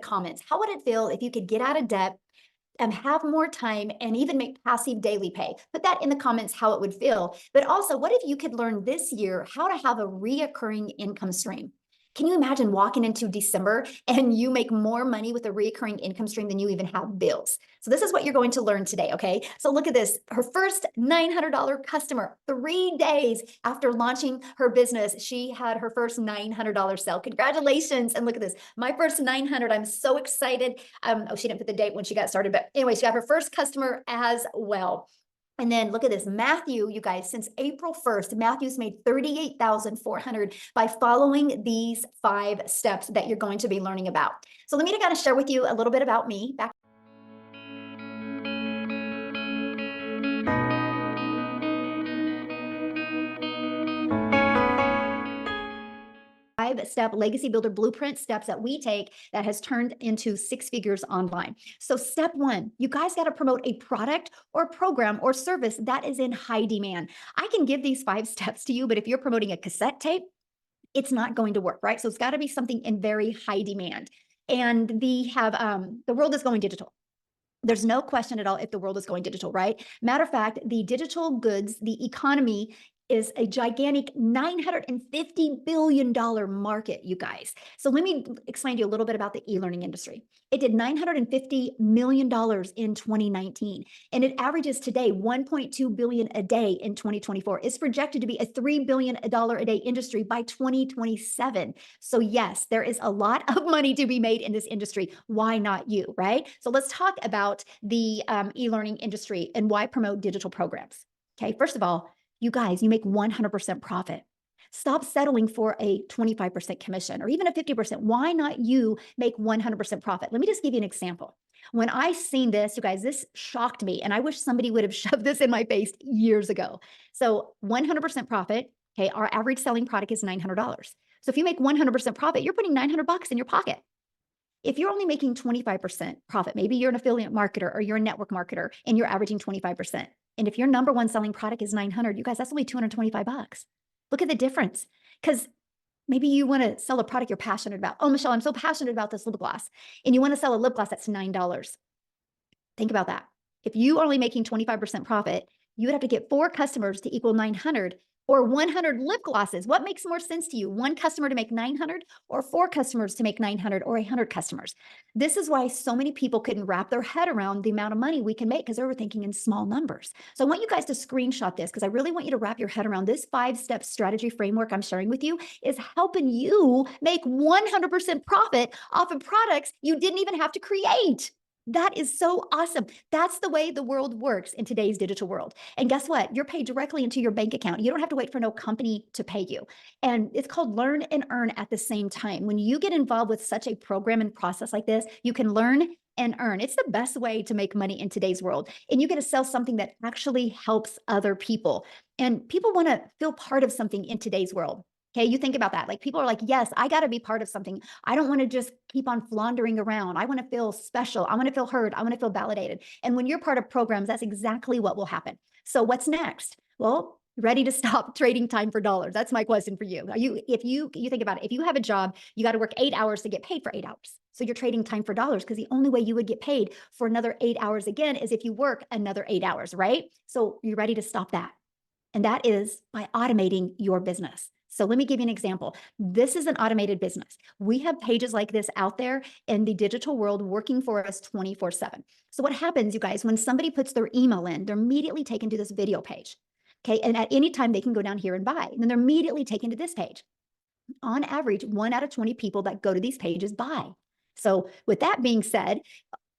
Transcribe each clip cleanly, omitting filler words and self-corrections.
comments. How would it feel if you could get out of debt and have more time and even make passive daily pay? Put that in the comments how it would feel. But also, what if you could learn this year how to have a reoccurring income stream? Can you imagine walking into December and you make more money with a recurring income stream than you even have bills? So this is what you're going to learn today, okay? So look at this. Her first $900 customer, 3 days after launching her business, she had her first $900 sale. Congratulations. And look at this. My first 900, I'm so excited. Oh, she didn't put the date when she got started, but anyway, she got her first customer as well. And then look at this, Matthew, you guys, since April 1st, Matthew's made $38,400 by following these 5 steps that you're going to be learning about. So let me kind of share with you a little bit about me. Back 5-step legacy builder blueprint steps that we take that has turned into 6 figures online. So step 1, you guys got to promote a product or program or service that is in high demand. I can give these 5 steps to you, but if you're promoting a cassette tape, it's not going to work, right? So it's got to be something in very high demand. And the world is going digital. There's no question at all if the world is going digital, right? Matter of fact, the digital goods, the economy is a gigantic $950 billion market, you guys. So let me explain to you a little bit about the e-learning industry. It did $950 million in 2019, and it averages today $1.2 billion a day in 2024. It's projected to be a $3 billion a day industry by 2027. So yes, there is a lot of money to be made in this industry. Why not you, right? So let's talk about the e-learning industry and why promote digital programs. Okay, first of all, you guys, you make 100% profit. Stop settling for a 25% commission or even a 50%. Why not you make 100% profit? Let me just give you an example. When I seen this, you guys, this shocked me, and I wish somebody would have shoved this in my face years ago. So 100% profit, okay, our average selling product is $900. So if you make 100% profit, you're putting $900 in your pocket. If you're only making 25% profit, maybe you're an affiliate marketer or you're a network marketer and you're averaging 25%. And if your number one selling product is 900, you guys, that's only $225. Look at the difference. Because maybe you want to sell a product you're passionate about. Oh, Michelle, I'm so passionate about this lip gloss. And you want to sell a lip gloss that's $9. Think about that. If you are only making 25% profit, you would have to get 4 customers to equal 900 or 100 lip glosses. What makes more sense to you? 1 customer to make 900 or 4 customers to make 900 or 100 customers? This is why so many people couldn't wrap their head around the amount of money we can make because they were thinking in small numbers. So I want you guys to screenshot this because I really want you to wrap your head around this 5-step strategy framework I'm sharing with you is helping you make 100% profit off of products you didn't even have to create. That is so awesome. That's the way the world works in today's digital world. And guess what? You're paid directly into your bank account. You don't have to wait for no company to pay you. And it's called learn and earn at the same time. When you get involved with such a program and process like this, you can learn and earn. It's the best way to make money in today's world. And you get to sell something that actually helps other people. And people want to feel part of something in today's world. Okay, you think about that. Like people are like, yes, I got to be part of something. I don't want to just keep on floundering around. I want to feel special. I want to feel heard. I want to feel validated. And when you're part of programs, that's exactly what will happen. So what's next? Well, ready to stop trading time for dollars? That's my question for you. If you think about it, if you have a job, you got to work 8 hours to get paid for 8 hours. So you're trading time for dollars because the only way you would get paid for another 8 hours again is if you work another 8 hours, right? So you're ready to stop that. And that is by automating your business. So let me give you an example. This is an automated business. We have pages like this out there in the digital world working for us 24/7. So what happens, you guys, when somebody puts their email in, they're immediately taken to this video page. Okay, and at any time they can go down here and buy. And then they're immediately taken to this page. On average, 1 out of 20 people that go to these pages buy. So with that being said,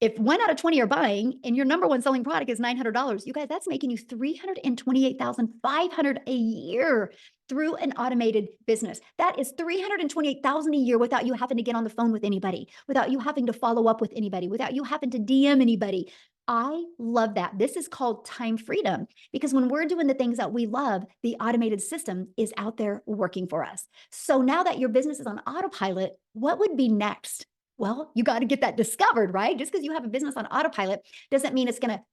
if 1 out of 20 are buying and your number one selling product is $900, you guys, that's making you $328,500 a year through an automated business. That is $328,000 a year without you having to get on the phone with anybody, without you having to follow up with anybody, without you having to DM anybody. I love that. This is called time freedom because when we're doing the things that we love, the automated system is out there working for us. So now that your business is on autopilot, what would be next? Well, you got to get that discovered, right? Just because you have a business on autopilot doesn't mean it's going to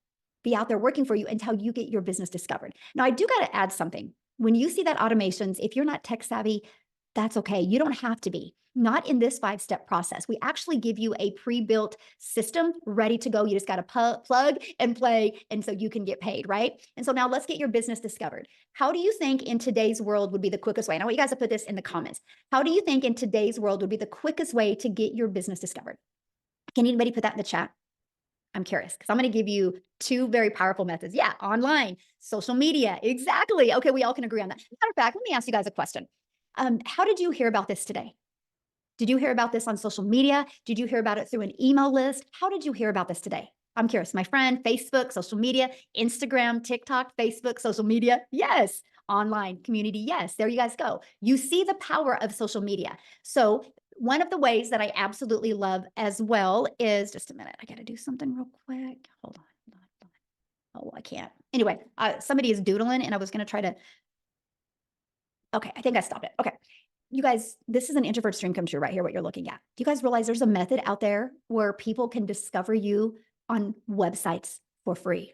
be out there working for you until you get your business discovered. Now, I do got to add something. When you see that automations, if you're not tech savvy, That's okay. You don't have to be. Not in this 5-step process. We actually give you a pre-built system ready to go. You just got to plug and play, and so you can get paid, right? And so now let's get your business discovered. How do you think in today's world would be the quickest way? And I want you guys to put this in the comments. How do you think in today's world would be the quickest way to get your business discovered? Can anybody put that in the chat? I'm curious because I'm going to give you 2 very powerful methods. Yeah, online, social media. Exactly. Okay, we all can agree on that. Matter of fact, let me ask you guys a question. How did you hear about this today? Did you hear about this on social media? Did you hear about it through an email list? How did you hear about this today? I'm curious. My friend, Facebook, social media, Instagram, TikTok, Facebook, social media. Yes. Online community. Yes. There you guys go. You see the power of social media. So one of the ways that I absolutely love as well is just a minute. I got to do something real quick. Hold on. Oh, I can't. Anyway, somebody is doodling and I was going to try to. Okay. I think I stopped it. Okay. You guys, this is an introvert's dream come true right here, what you're looking at. Do you guys realize there's a method out there where people can discover you on websites for free?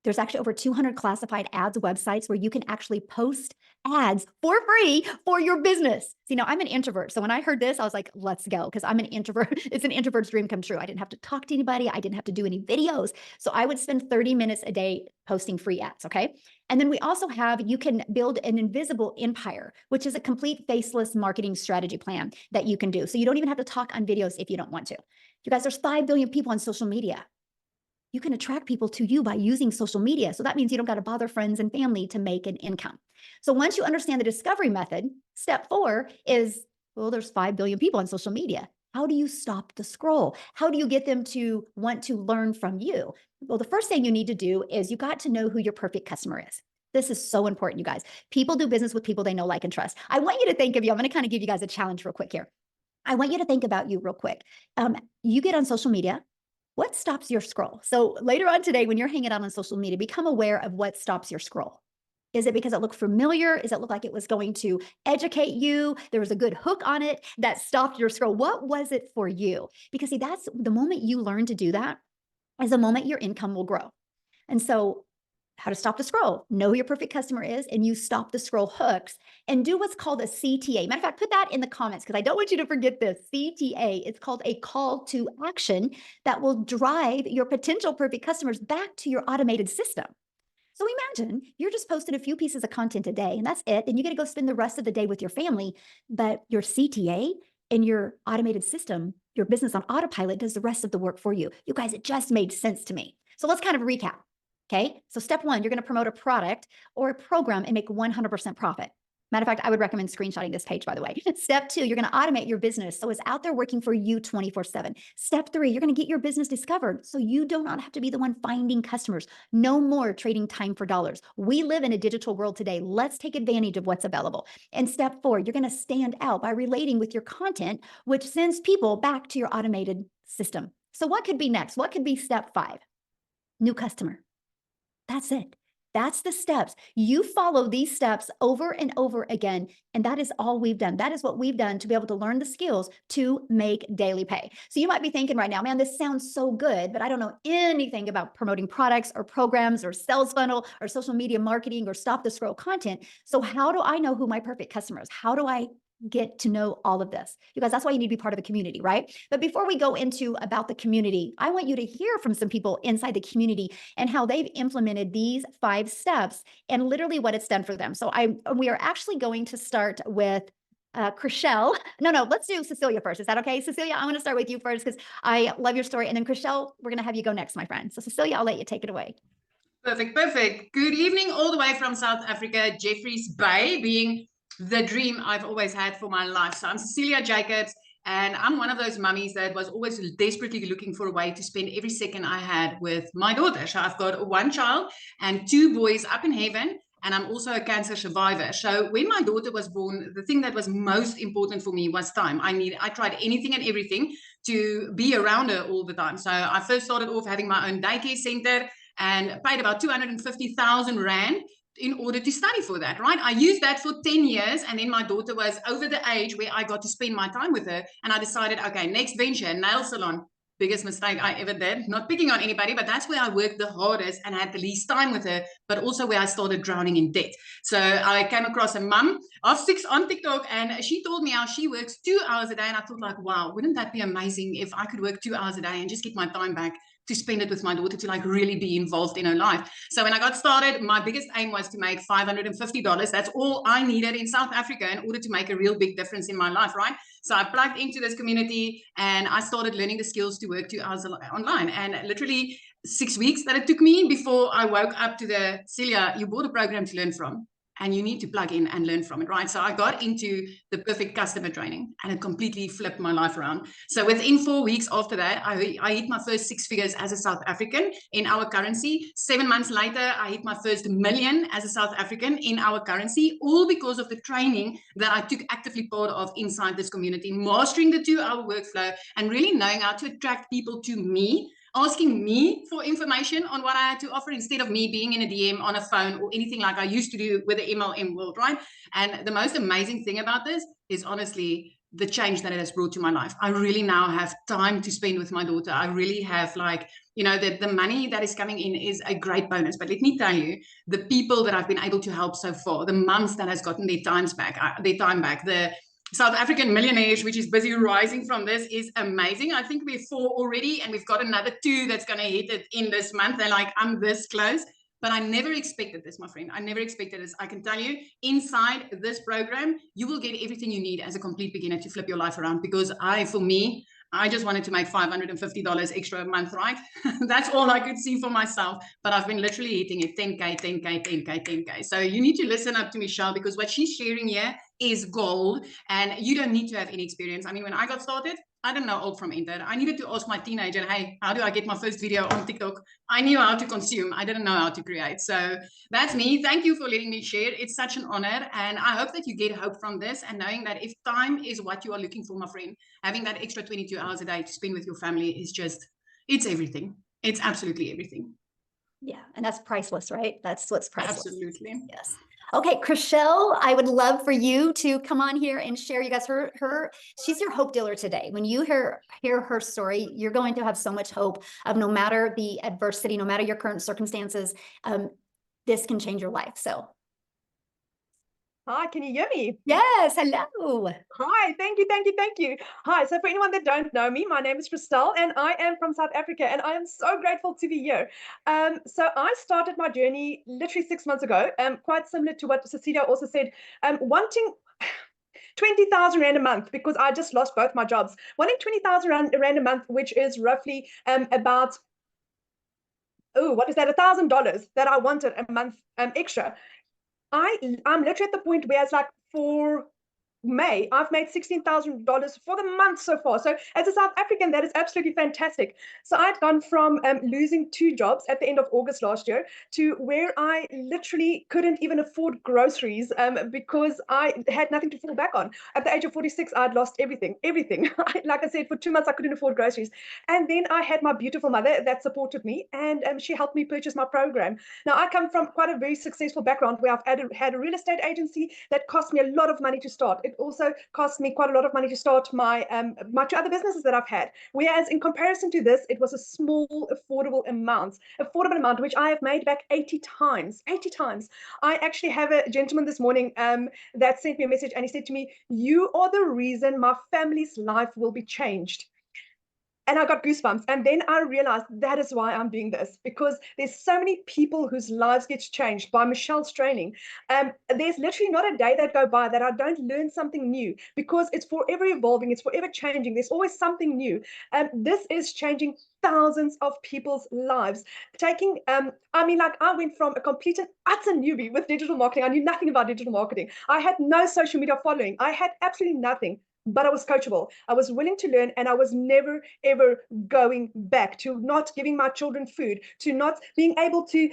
There's actually over 200 classified ads websites where you can actually post ads for free for your business. See, now I'm an introvert. So when I heard this, I was like, let's go. Because I'm an introvert. It's an introvert's dream come true. I didn't have to talk to anybody. I didn't have to do any videos. So I would spend 30 minutes a day posting free ads. Okay. And then we also have, you can build an invisible empire, which is a complete faceless marketing strategy plan that you can do. So you don't even have to talk on videos if you don't want to. You guys, there's 5 billion people on social media. You can attract people to you by using social media. So that means you don't got to bother friends and family to make an income. So once you understand the discovery method, step 4 is, well, there's 5 billion people on social media. How do you stop the scroll? How do you get them to want to learn from you? Well, the first thing you need to do is you got to know who your perfect customer is. This is so important, you guys. People do business with people they know, like, and trust. I want you to think of you. I'm going to kind of give you guys a challenge real quick here. I want you to think about you real quick. You get on social media. What stops your scroll? So later on today, when you're hanging out on social media, become aware of what stops your scroll. Is it because it looked familiar? Is it look like it was going to educate you? There was a good hook on it that stopped your scroll. What was it for you? Because see, that's the moment you learn to do that is the moment your income will grow. And so how to stop the scroll, know who your perfect customer is, and you stop the scroll hooks and do what's called a CTA. Matter of fact, put that in the comments because I don't want you to forget this. CTA, it's called a call to action that will drive your potential perfect customers back to your automated system. So imagine you're just posting a few pieces of content a day and that's it. And you got to go spend the rest of the day with your family, but your CTA and your automated system, your business on autopilot does the rest of the work for you. You guys, it just made sense to me. So let's kind of recap. Okay. So step 1, you're going to promote a product or a program and make 100% profit. Matter of fact, I would recommend screenshotting this page, by the way. Step 2, you're going to automate your business so it's out there working for you 24/7. Step 3, you're going to get your business discovered so you do not have to be the one finding customers. No more trading time for dollars. We live in a digital world today. Let's take advantage of what's available. And step 4, you're going to stand out by relating with your content, which sends people back to your automated system. So what could be next? What could be step 5? New customer. That's it. That's the steps. You follow these steps over and over again. And that is all we've done. That is what we've done to be able to learn the skills to make daily pay. So you might be thinking right now, man, this sounds so good, but I don't know anything about promoting products or programs or sales funnel or social media marketing or stop the scroll content. So how do I know who my perfect customer is? How do I get to know all of this? You guys, that's why you need to be part of a community, right? But before we go into about the community, I want you to hear from some people inside the community and how they've implemented these 5 steps and literally what it's done for them. So we are actually going to start with Chriselle. No, let's do Cecilia first. Is that okay? Cecilia, I want to start with you first because I love your story. And then Chriselle, we're going to have you go next, my friend. So Cecilia, I'll let you take it away. Perfect. Good evening, all the way from South Africa, Jeffreys Bay, being the dream I've always had for my life. So I'm Cecilia Jacobs, and I'm one of those mummies that was always desperately looking for a way to spend every second I had with my daughter. So I've got 1 child and 2 boys up in heaven, and I'm also a cancer survivor. So when my daughter was born, the thing that was most important for me was time. I tried anything and everything to be around her all the time. So I first started off having my own daycare center and paid about 250,000 Rand in order to study for that, right? I used that for 10 years, and then my daughter was over the age where I got to spend my time with her, and I decided, okay, next venture, nail salon. biggest mistake I ever did. Not picking on anybody, but that's where I worked the hardest and had the least time with her, but also where I started drowning in debt. So I came across a mum of 6 on TikTok, and she told me how she works 2 hours a day. And I thought, like, wow, wouldn't that be amazing if I could work 2 hours a day and just get my time back to spend it with my daughter, to like really be involved in her life. So when I got started, my biggest aim was to make $550. That's all I needed in South Africa in order to make a real big difference in my life, right? So I plugged into this community and I started learning the skills to work 2 hours online. And literally 6 weeks that it took me before I woke up to the, Celia, you bought a program to learn from, and you need to plug in and learn from it, right? So I got into the perfect customer training, and it completely flipped my life around. So within 4 weeks after that, I hit my first 6 figures as a South African in our currency. 7 months later, I hit my first million as a South African in our currency, all because of the training that I took actively part of inside this community, mastering the 2-hour workflow and really knowing how to attract people to me, asking me for information on what I had to offer instead of me being in a DM on a phone or anything like I used to do with the MLM world, right? And the most amazing thing about this is honestly the change that it has brought to my life. I really now have time to spend with my daughter. I really have, like, you know, the money that is coming in is a great bonus. But let me tell you, the people that I've been able to help so far, the mums that has gotten their time back, the South African millionaires, which is busy rising from this, is amazing. I think we're 4 already, and we've got another 2 that's going to hit it in this month. They're like, I'm this close. But I never expected this, my friend. I never expected this. I can tell you, inside this program, you will get everything you need as a complete beginner to flip your life around. Because for me, I just wanted to make $550 extra a month, right? That's all I could see for myself. But I've been literally hitting it 10K, 10K, 10K, 10K. So you need to listen up to Michelle, because what she's sharing here is gold, and you don't need to have any experience. I mean, when I got started, I didn't know alt from enter. I needed to ask my teenager, hey, how do I get my first video on TikTok? I knew how to consume. I didn't know how to create. So that's me. Thank you for letting me share. It's such an honor. And I hope that you get hope from this, and knowing that if time is what you are looking for, my friend, having that extra 22 hours a day to spend with your family is just, it's everything. It's absolutely everything. Yeah. And that's priceless, right? That's what's priceless. Absolutely. Yes. Okay, Chriselle, I would love for you to come on here and share. You guys, she's your hope dealer today. When you hear her story, you're going to have so much hope of, no matter the adversity, no matter your current circumstances, this can change your life. So. Hi, can you hear me? Yes, hello. Hi, thank you, thank you, thank you. Hi, so for anyone that don't know me, my name is Christelle, and I am from South Africa, and I am so grateful to be here. So I started my journey literally 6 months ago, quite similar to what Cecilia also said, wanting 20,000 Rand a month, because I just lost both my jobs. Wanting 20,000 Rand a month, which is roughly about, what is that, $1,000 that I wanted a month extra. I'm literally at the point where it's like, for May, I've made $16,000 for the month so far. So as a South African, that is absolutely fantastic. So I'd gone from losing 2 jobs at the end of August last year to where I literally couldn't even afford groceries because I had nothing to fall back on. At the age of 46, I'd lost everything. Like I said, for 2 months, I couldn't afford groceries. And then I had my beautiful mother that supported me, and she helped me purchase my program. Now, I come from quite a very successful background where I've had a real estate agency that cost me a lot of money to start. It also cost me quite a lot of money to start my 2 other businesses that I've had. Whereas in comparison to this, it was a small, affordable amount, which I have made back 80 times. 80 times. I actually have a gentleman this morning that sent me a message, and he said to me, "You are the reason my family's life will be changed." And I got goosebumps. And then I realized that is why I'm doing this, because there's so many people whose lives get changed by Michelle's training. There's literally not a day that go by that I don't learn something new, because it's forever evolving. It's forever changing. There's always something new. This is changing thousands of people's lives. I went from a complete and utter newbie with digital marketing. I knew nothing about digital marketing. I had no social media following. I had absolutely nothing. But I was coachable. I was willing to learn, and I was never, ever going back to not giving my children food, to not being able to.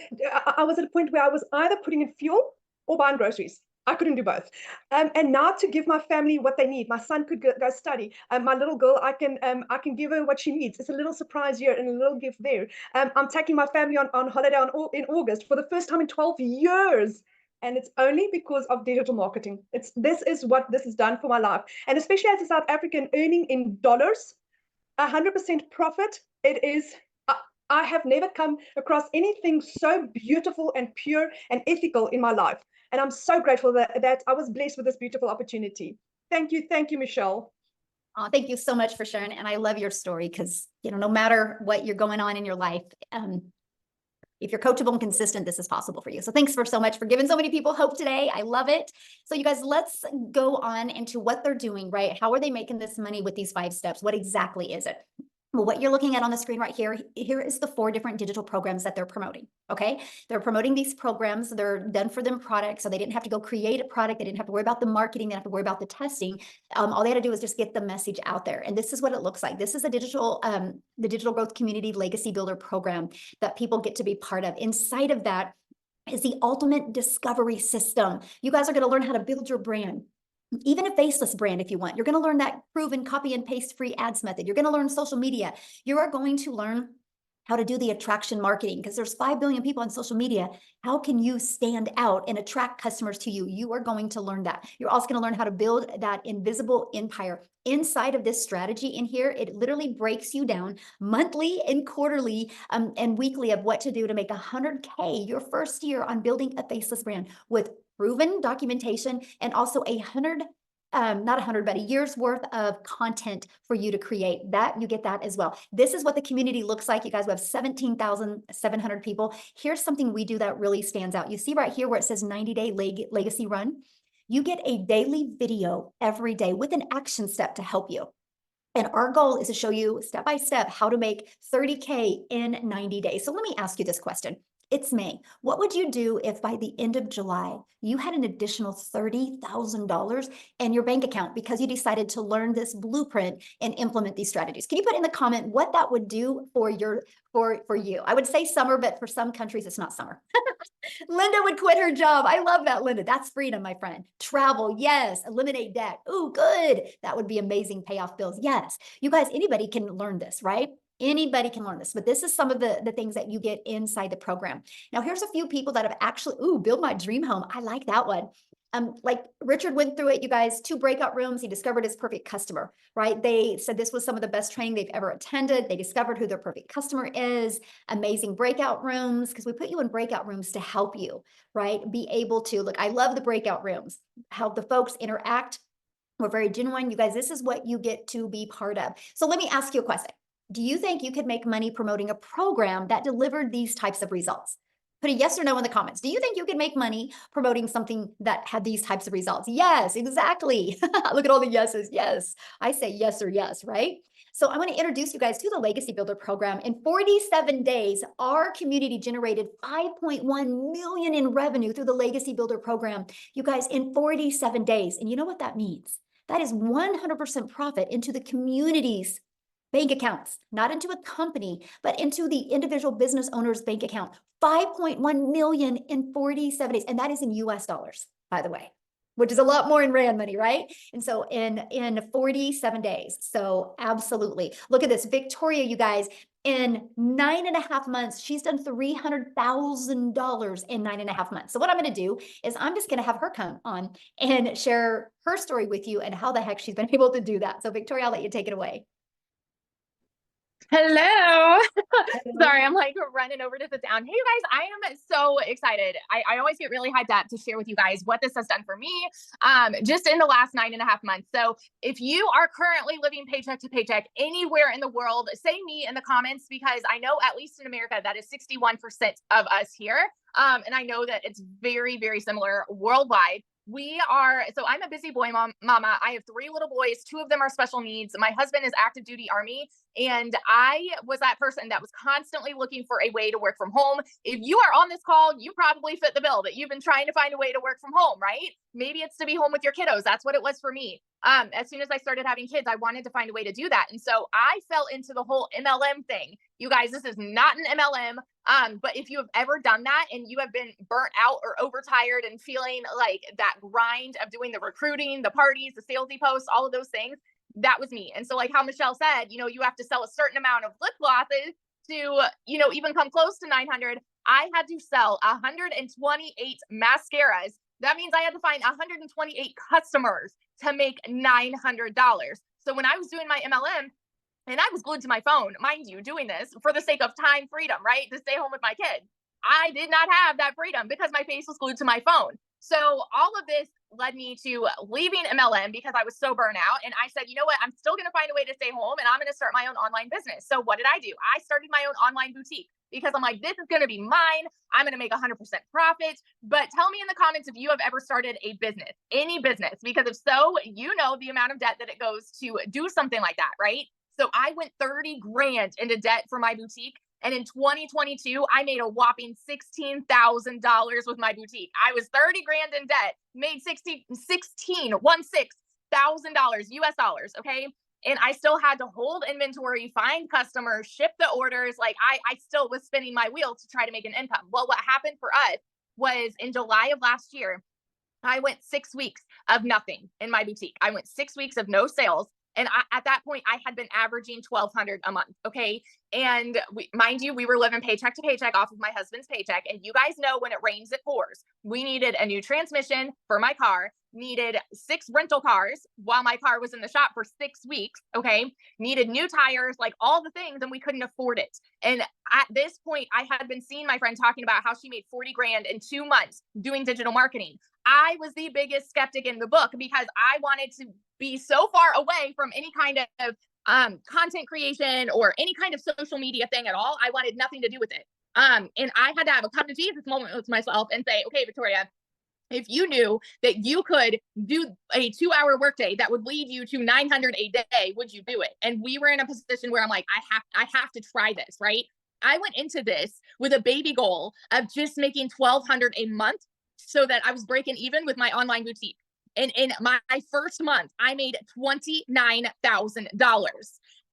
I was at a point where I was either putting in fuel or buying groceries. I couldn't do both. And now to give my family what they need. My son could go study. My little girl, I can give her what she needs. It's a little surprise here and a little gift there. I'm taking my family on holiday in August for the first time in 12 years. And it's only because of digital marketing. This is what this has done for my life. And especially as a South African, earning in dollars 100% profit. It is, I have never come across anything so beautiful and pure and ethical in my life. And I'm so grateful that I was blessed with this beautiful opportunity. Thank you, Michelle. Oh, thank you so much for sharing. And I love your story because, you know, no matter what you're going on in your life, if you're coachable and consistent, this is possible for you. So thanks for so much for giving so many people hope today. I love it. So you guys, let's go on into what they're doing, right? How are they making this money with these 5 steps? What exactly is it? Well, what you're looking at on the screen right here, here is the 4 different digital programs that they're promoting, okay? They're promoting these programs. They're done for them products, so they didn't have to go create a product. They didn't have to worry about the marketing. They didn't have to worry about the testing. All they had to do was just get the message out there. And this is what it looks like. This is a digital, the Digital Growth Community Legacy Builder program that people get to be part of. Inside of that is the ultimate discovery system. You guys are going to learn how to build your brand. Even a faceless brand if you want. You're going to learn that proven copy and paste free ads method. You're going to learn social media. You are going to learn how to do the attraction marketing because there's 5 billion people on social media. How can you stand out and attract customers to you? You are going to learn that. You're also going to learn how to build that invisible empire. Inside of this strategy in here, it literally breaks you down monthly and quarterly and weekly of what to do to make 100K your first year on building a faceless brand with proven documentation and also not 100, but a year's worth of content for you to create. That you get that as well. This is what the community looks like. You guys, we have 17,700 people. Here's something we do that really stands out. You see right here where it says 90-day legacy run. You get a daily video every day with an action step to help you. And our goal is to show you step by step how to make 30K in 90 days. So let me ask you this question. It's May. What would you do if by the end of July, you had an additional $30,000 in your bank account because you decided to learn this blueprint and implement these strategies? Can you put in the comment what that would do for you? I would say summer, but for some countries, it's not summer. Linda would quit her job. I love that, Linda. That's freedom, my friend. Travel, yes. Eliminate debt. Ooh, good. That would be amazing. Pay off bills. Yes. You guys, anybody can learn this, right? Anybody can learn this, but this is some of the things that you get inside the program. Now, here's a few people that have actually, build my dream home. I like that one. Like Richard went through it, you guys, 2 breakout rooms. He discovered his perfect customer, right? They said this was some of the best training they've ever attended. They discovered who their perfect customer is. Amazing breakout rooms, because we put you in breakout rooms to help you, right? Be able to, look, I love the breakout rooms, how the folks interact. We're very genuine. You guys, this is what you get to be part of. So let me ask you a question. Do you think you could make money promoting a program that delivered these types of results? Put a yes or no in the comments. Do you think you could make money promoting something that had these types of results? Yes, exactly. Look at all the yeses. Yes, I say yes or yes, right? So I want to introduce you guys to the Legacy Builder program. In 47 days, our community generated 5.1 million in revenue through the Legacy Builder program. You guys, in 47 days. And you know what that means? That is 100% profit into the community's bank accounts, not into a company, but into the individual business owner's bank account. 5.1 million in 47 days. And that is in US dollars, by the way, which is a lot more in Rand money, right? And so in 47 days. So absolutely. Look at this. Victoria, you guys, in 9.5 months, she's done $300,000 in 9.5 months. So what I'm going to do is I'm just going to have her come on and share her story with you and how the heck she's been able to do that. So Victoria, I'll let you take it away. Hello. Sorry, I'm like running over to sit down. Hey, you guys, I am so excited. I always get really hyped up to share with you guys what this has done for me just in the last 9.5 months. So if you are currently living paycheck to paycheck anywhere in the world, say me in the comments, because I know at least in America, that is 61% of us here. And I know that it's very, very similar worldwide. So I'm a busy boy mama. I have 3 little boys. 2 of them are special needs. My husband is active duty Army. And I was that person that was constantly looking for a way to work from home. If you are on this call, you probably fit the bill that you've been trying to find a way to work from home, right? Maybe it's to be home with your kiddos. That's what it was for me. As soon as I started having kids, I wanted to find a way to do that. And so I fell into the whole MLM thing. You guys, this is not an MLM. But if you have ever done that and you have been burnt out or overtired and feeling like that grind of doing the recruiting, the parties, the salesy posts, all of those things, that was me. And so like how Michelle said, you have to sell a certain amount of lip glosses to, even come close to 900. I had to sell 128 mascaras. That means I had to find 128 customers to make $900. So when I was doing my MLM, And I was glued to my phone, mind you, doing this for the sake of time freedom, right? To stay home with my kid. I did not have that freedom because my face was glued to my phone. So all of this led me to leaving MLM because I was so burnt out. And I said, you know what? I'm still going to find a way to stay home and I'm going to start my own online business. So what did I do? I started my own online boutique because I'm like, this is going to be mine. I'm going to make 100% profit. But tell me in the comments if you have ever started a business, any business, because if so, you know the amount of debt that it goes to do something like that, right? So I went 30 grand into debt for my boutique. And in 2022, I made a whopping $16,000 with my boutique. I was 30 grand in debt, made $16,000 US dollars. Okay. And I still had to hold inventory, find customers, ship the orders. Like I still was spinning my wheel to try to make an income. Well, what happened for us was in July of last year, I went 6 weeks of nothing in my boutique. I went 6 weeks of no sales. And at that point, I had been averaging $1,200 a month. Okay. And mind you, we were living paycheck to paycheck off of my husband's paycheck. And you guys know when it rains, it pours. We needed a new transmission for my car, needed 6 rental cars while my car was in the shop for 6 weeks. Okay. Needed new tires, like all the things, and we couldn't afford it. And at this point, I had been seeing my friend talking about how she made 40 grand in 2 months doing digital marketing. I was the biggest skeptic in the book because I wanted to be so far away from any kind of content creation or any kind of social media thing at all. I wanted nothing to do with it. And I had to have a come to Jesus moment with myself and say, okay, Victoria, if you knew that you could do a 2-hour workday that would lead you to 900 a day, would you do it? And we were in a position where I'm like, I have to try this, right? I went into this with a baby goal of just making 1,200 a month so that I was breaking even with my online boutique. And in my first month, I made $29,000.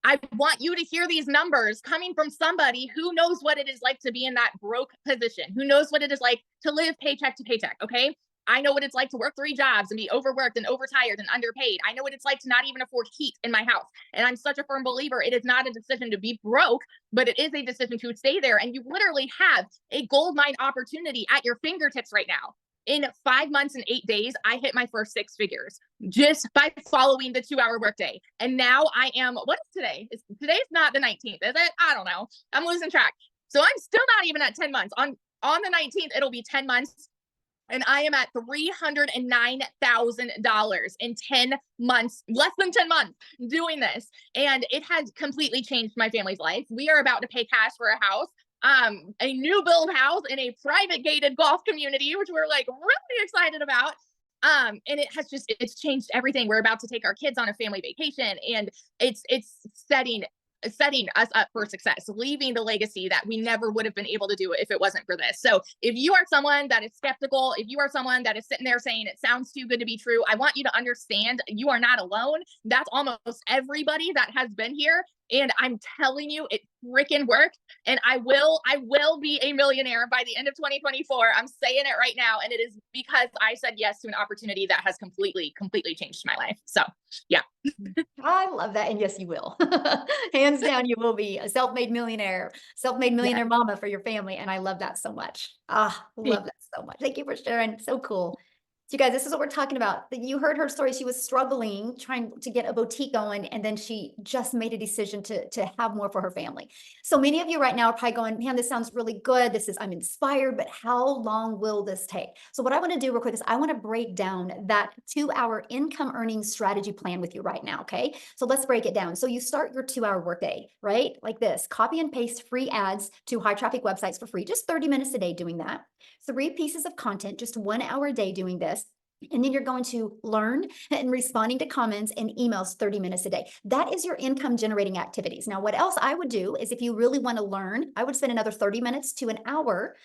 I want you to hear these numbers coming from somebody who knows what it is like to be in that broke position, who knows what it is like to live paycheck to paycheck. Okay. I know what it's like to work 3 jobs and be overworked and overtired and underpaid. I know what it's like to not even afford heat in my house. And I'm such a firm believer. It is not a decision to be broke, but it is a decision to stay there. And you literally have a gold mine opportunity at your fingertips right now. In 5 months and 8 days, I hit my first 6 figures just by following the 2-hour workday. And now I am, what is today? Today's not the 19th, is it? I don't know. I'm losing track. So I'm still not even at 10 months. On the 19th, it'll be 10 months. And I am at $309,000 in 10 months, less than 10 months doing this. And it has completely changed my family's life. We are about to pay cash for a house. A new build house in a private gated golf community, which we're like really excited about. And it's changed everything. We're about to take our kids on a family vacation, and it's setting us up for success, leaving the legacy that we never would have been able to do if it wasn't for this. So if you are someone that is skeptical, if you are someone that is sitting there saying it sounds too good to be true, I want you to understand you are not alone. That's almost everybody that has been here. And I'm telling you, it freaking worked. And I will be a millionaire by the end of 2024. I'm saying it right now. And it is because I said yes to an opportunity that has completely changed my life. So yeah. I love that. And yes, you will. Hands down, you will be a self-made millionaire mama for your family. And I love that so much. Love that so much. Thank you for sharing. So cool. So you guys, this is what we're talking about. You heard her story. She was struggling, trying to get a boutique going, and then she just made a decision to have more for her family. So many of you right now are probably going, man, this sounds really good. I'm inspired, but how long will this take? So what I want to do real quick is I want to break down that 2-hour income earning strategy plan with you right now. Okay. So let's break it down. So you start your 2-hour workday, right? Like this, copy and paste free ads to high traffic websites for free, just 30 minutes a day doing that. 3 pieces of content, just 1 hour a day doing this. And then you're going to learn and responding to comments and emails 30 minutes a day. That is your income generating activities. Now, what else I would do is if you really want to learn, I would spend another 30 minutes to an hour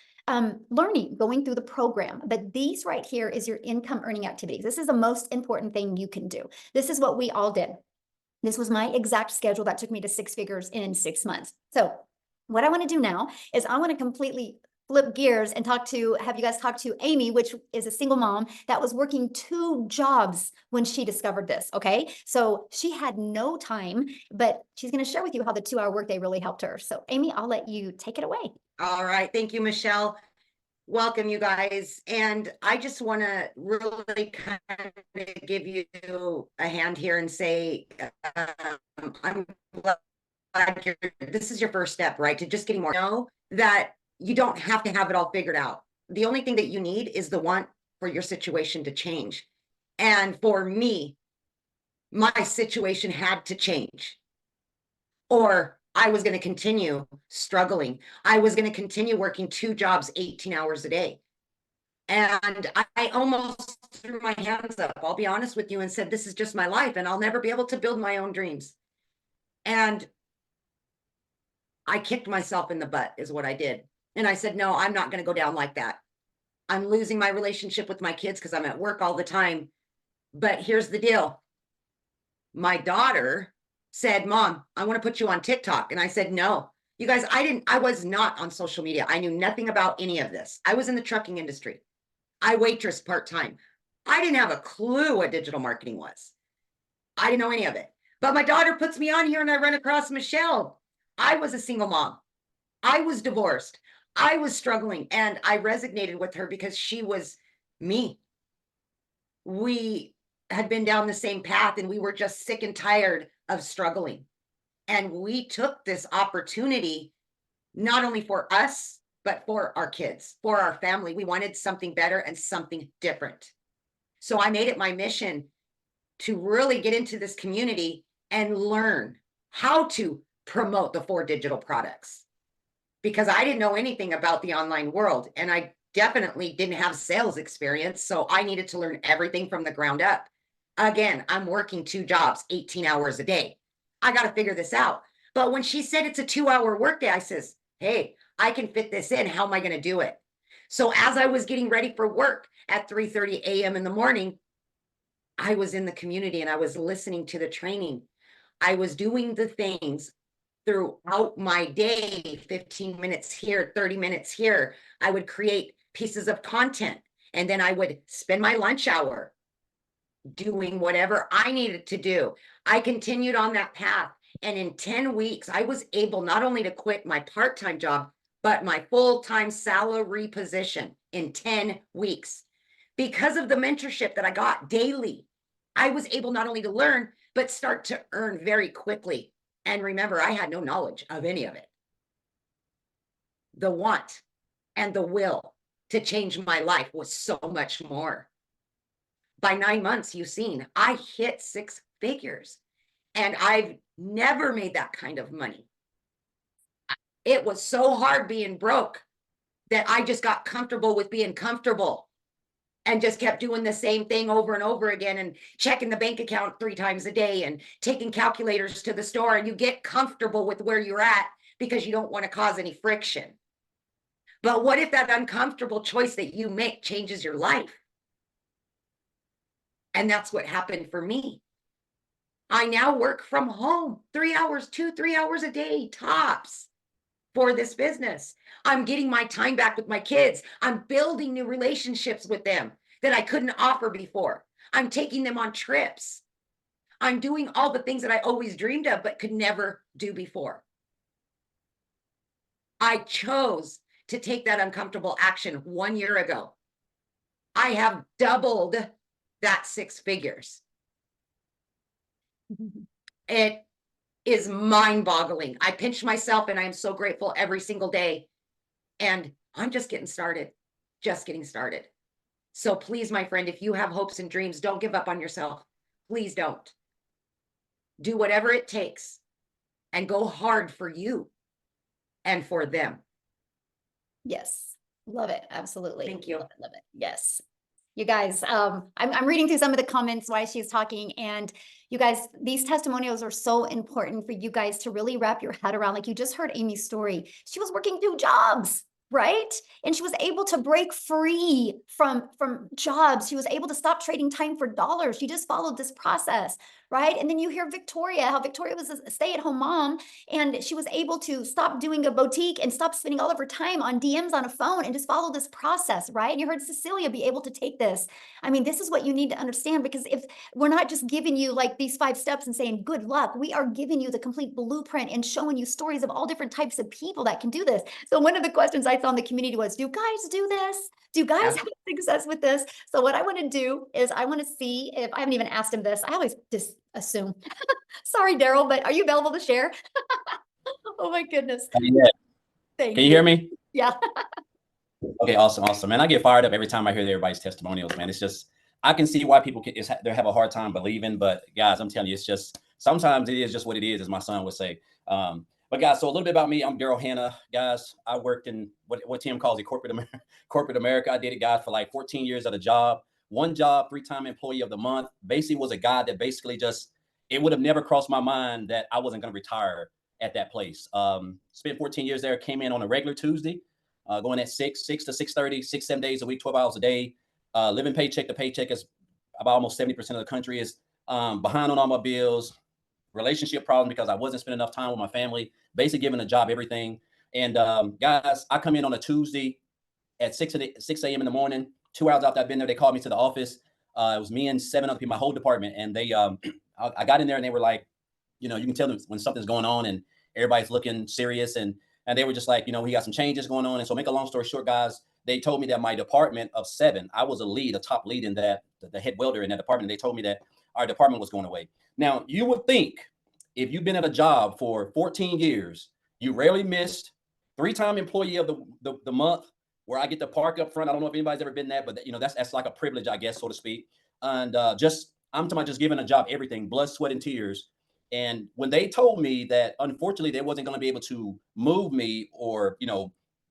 learning, going through the program. But these right here is your income earning activities. This is the most important thing you can do. This is what we all did. This was my exact schedule that took me to 6 figures in 6 months. So what I want to do now is I want to completely flip gears and have you guys talk to Amy, which is a single mom that was working 2 jobs when she discovered this. Okay. So she had no time, but she's going to share with you how the 2-hour workday really helped her. So Amy, I'll let you take it away. All right. Thank you, Michelle. Welcome, you guys. And I just want to really kind of give you a hand here and say, I'm this is your first step, right? To just getting more, know that you don't have to have it all figured out. The only thing that you need is the want for your situation to change. And for me, my situation had to change, or I was going to continue struggling. I was going to continue working 2 jobs, 18 hours a day. And I almost threw my hands up, I'll be honest with you, and said, this is just my life and I'll never be able to build my own dreams. And I kicked myself in the butt is what I did. And I said, no, I'm not going to go down like that. I'm losing my relationship with my kids because I'm at work all the time. But here's the deal. My daughter said, Mom, I want to put you on TikTok. And I said, no, you guys, I was not on social media. I knew nothing about any of this. I was in the trucking industry. I waitress part-time. I didn't have a clue what digital marketing was. I didn't know any of it. But my daughter puts me on here and I run across Michelle. I was a single mom. I was divorced. I was struggling, and I resonated with her because she was me. We had been down the same path and we were just sick and tired of struggling. And we took this opportunity not only for us, but for our kids, for our family. We wanted something better and something different. So I made it my mission to really get into this community and learn how to promote the 4 digital products, because I didn't know anything about the online world, and I definitely didn't have sales experience. So I needed to learn everything from the ground up. Again, I'm working 2 jobs, 18 hours a day. I got to figure this out. But when she said it's a 2-hour workday, I says, hey, I can fit this in. How am I going to do it? So as I was getting ready for work at 3:30 a.m. in the morning, I was in the community and I was listening to the training. I was doing the things throughout my day, 15 minutes here, 30 minutes here. I would create pieces of content, and then I would spend my lunch hour doing whatever I needed to do. I continued on that path. And in 10 weeks, I was able not only to quit my part-time job, but my full-time salary position in 10 weeks. Because of the mentorship that I got daily, I was able not only to learn, but start to earn very quickly. And remember, I had no knowledge of any of it. The want and the will to change my life was so much more. By 9 months, you've seen, I hit 6 figures, and I've never made that kind of money. It was so hard being broke that I just got comfortable with being comfortable and just kept doing the same thing over and over again, and checking the bank account 3 times a day and taking calculators to the store. And you get comfortable with where you're at because you don't want to cause any friction. But what if that uncomfortable choice that you make changes your life? And that's what happened for me. I now work from home 3 hours, 2-3 hours a day tops for this business. I'm getting my time back with my kids. I'm building new relationships with them that I couldn't offer before. I'm taking them on trips. I'm doing all the things that I always dreamed of but could never do before. I chose to take that uncomfortable action 1 year ago. I have doubled that 6 figures. It is mind-boggling. I pinch myself and I'm so grateful every single day. And I'm just getting started, just getting started. So please, my friend, if you have hopes and dreams, don't give up on yourself. Please don't. Do whatever it takes and go hard for you and for them. Yes. Love it. Absolutely. Thank you. Love it. Love it. Yes. You guys, I'm reading through some of the comments while she's talking, and you guys, these testimonials are so important for you guys to really wrap your head around. Like you just heard Amy's story. She was working 2 jobs, right? And she was able to break free from jobs. She was able to stop trading time for dollars. She just followed this process, right? And then you hear Victoria, how Victoria was a stay-at-home mom, and she was able to stop doing a boutique and stop spending all of her time on DMs on a phone and just follow this process, right? And you heard Cecilia be able to take this. I mean, this is what you need to understand, because if we're not just giving you like these 5 steps and saying good luck, we are giving you the complete blueprint and showing you stories of all different types of people that can do this. So one of the questions I saw in the community was, do guys do this? Do guys have success with this? So what I want to do is I want to see if, I haven't even asked him this. I always just assume. Sorry, Daryl, but are you available to share? Oh my goodness. Yeah. Thank Can you hear me? Yeah. Okay, awesome, awesome. Man, I get fired up every time I hear everybody's testimonials, man. It's just, I can see why people they have a hard time believing, but guys, I'm telling you, it's just, sometimes it is just what it is, as my son would say. But guys, so a little bit about me. I'm Daryl Hanna. Guys, I worked in what Tim calls corporate America. I did it, guys, for like 14 years at a job. One job, 3-time employee of the month. Basically was a guy that basically just, it would have never crossed my mind that I wasn't going to retire at that place. Spent 14 years there, came in on a regular Tuesday, going at 6 to 6:30, 6-7 days a week, 12 hours a day, living paycheck to paycheck. Is about almost 70% of the country is behind on all my bills, relationship problems because I wasn't spending enough time with my family, basically giving a job everything. And guys, I come in on a Tuesday at 6 a.m. in the morning. 2 hours after I've been there, they called me to the office. It was me and 7 other people, my whole department. And they, I got in there and they were like, you can tell them when something's going on and everybody's looking serious. And they were just like, we got some changes going on. And so make a long story short, guys, they told me that my department of 7, I was a top lead in that, the head welder in that department. They told me that our department was going away. Now, you would think if you've been at a job for 14 years, you rarely missed, 3-time employee of the month, where I get to park up front. I don't know if anybody's ever been there, but that's like a privilege, I guess, so to speak. And I'm talking about just giving a job everything, blood, sweat, and tears. And when they told me that, unfortunately, they wasn't going to be able to move me or,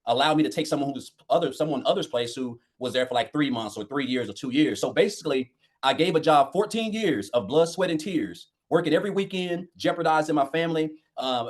allow me to take someone other's place who was there for like 3 months or 3 years or 2 years. So basically, I gave a job 14 years of blood, sweat, and tears, working every weekend, jeopardizing my family,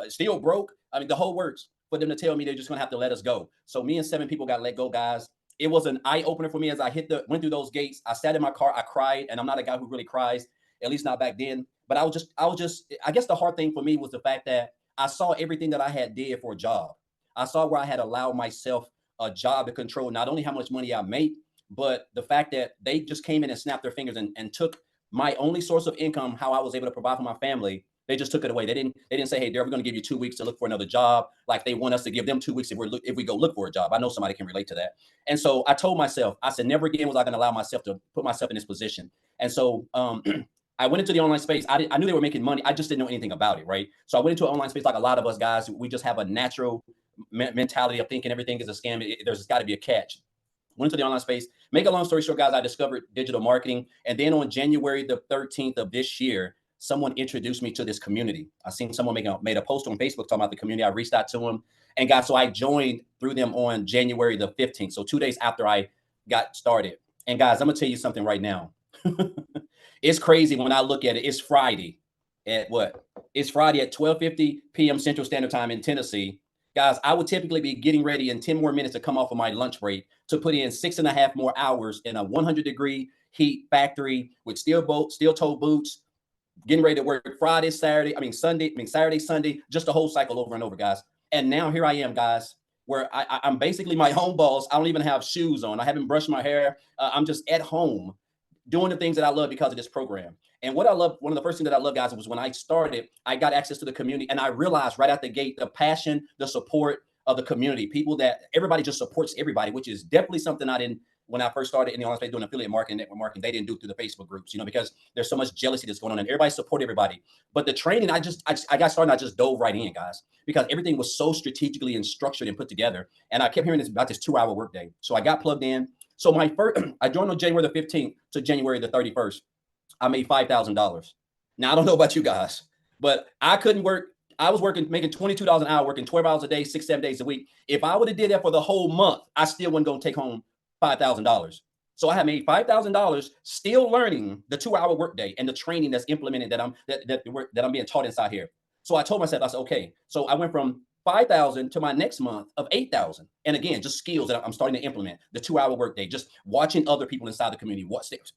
still broke. I mean, the whole works, for them to tell me they're just going to have to let us go. So me and 7 people got let go, guys. It was an eye opener for me as I went through those gates. I sat in my car, I cried, and I'm not a guy who really cries, at least not back then. But I guess the hard thing for me was the fact that I saw everything that I had did for a job. I saw where I had allowed myself a job to control not only how much money I make, but the fact that they just came in and snapped their fingers and took my only source of income, how I was able to provide for my family. They just took it away. They didn't say, hey, Darryl, we're going to give you 2 weeks to look for another job. Like they want us to give them 2 weeks if we go look for a job. I know somebody can relate to that. And so I told myself, I said, never again was I going to allow myself to put myself in this position. And so I went into the online space. I knew they were making money. I just didn't know anything about it, right? So I went into an online space like a lot of us guys. We just have a natural mentality of thinking everything is a scam. There's got to be a catch. Went into the online space. Make a long story short, guys, I discovered digital marketing. And then on January the 13th of this year, someone introduced me to this community. I seen someone made a post on Facebook talking about the community. I reached out to them. And guys, so I joined through them on January the 15th. So 2 days after I got started. And guys, I'm going to tell you something right now. It's crazy when I look at it. It's Friday at what? It's Friday at 12:50 p.m. Central Standard Time in Tennessee. Guys, I would typically be getting ready in 10 more minutes to come off of my lunch break to put in 6.5 more hours in a 100-degree heat factory with steel-toe boots, getting ready to work Saturday, Sunday, just the whole cycle over and over, guys. And now here I am, guys, where I'm basically my own boss. I don't even have shoes on. I haven't brushed my hair. I'm just at home doing the things that I love because of this program. And what I love, one of the first things that I love, guys, was when I started, I got access to the community, and I realized right out the gate, the passion, the support of the community, people that everybody just supports everybody, which is definitely something I didn't, when I first started in the online space doing affiliate marketing, network marketing, they didn't do through the Facebook groups, because there's so much jealousy that's going on and everybody support everybody. But the training, I got started, and I just dove right in, guys, because everything was so strategically and structured and put together. And I kept hearing about this 2-hour workday. So I got plugged in. So I joined on January the 15th to January the 31st. I made $5,000. Now, I don't know about you guys, but I couldn't work. I was making $22 an hour, working 12 hours a day, 6-7 days a week. If I would have did that for the whole month, I still wasn't going to take home $5,000. So I had made $5,000 still learning the 2-hour workday and the training that's implemented that I'm being taught inside here. So I told myself, I said, okay. So I went from 5,000 to my next month of 8,000. And again, just skills that I'm starting to implement. The 2-hour workday, just watching other people inside the community,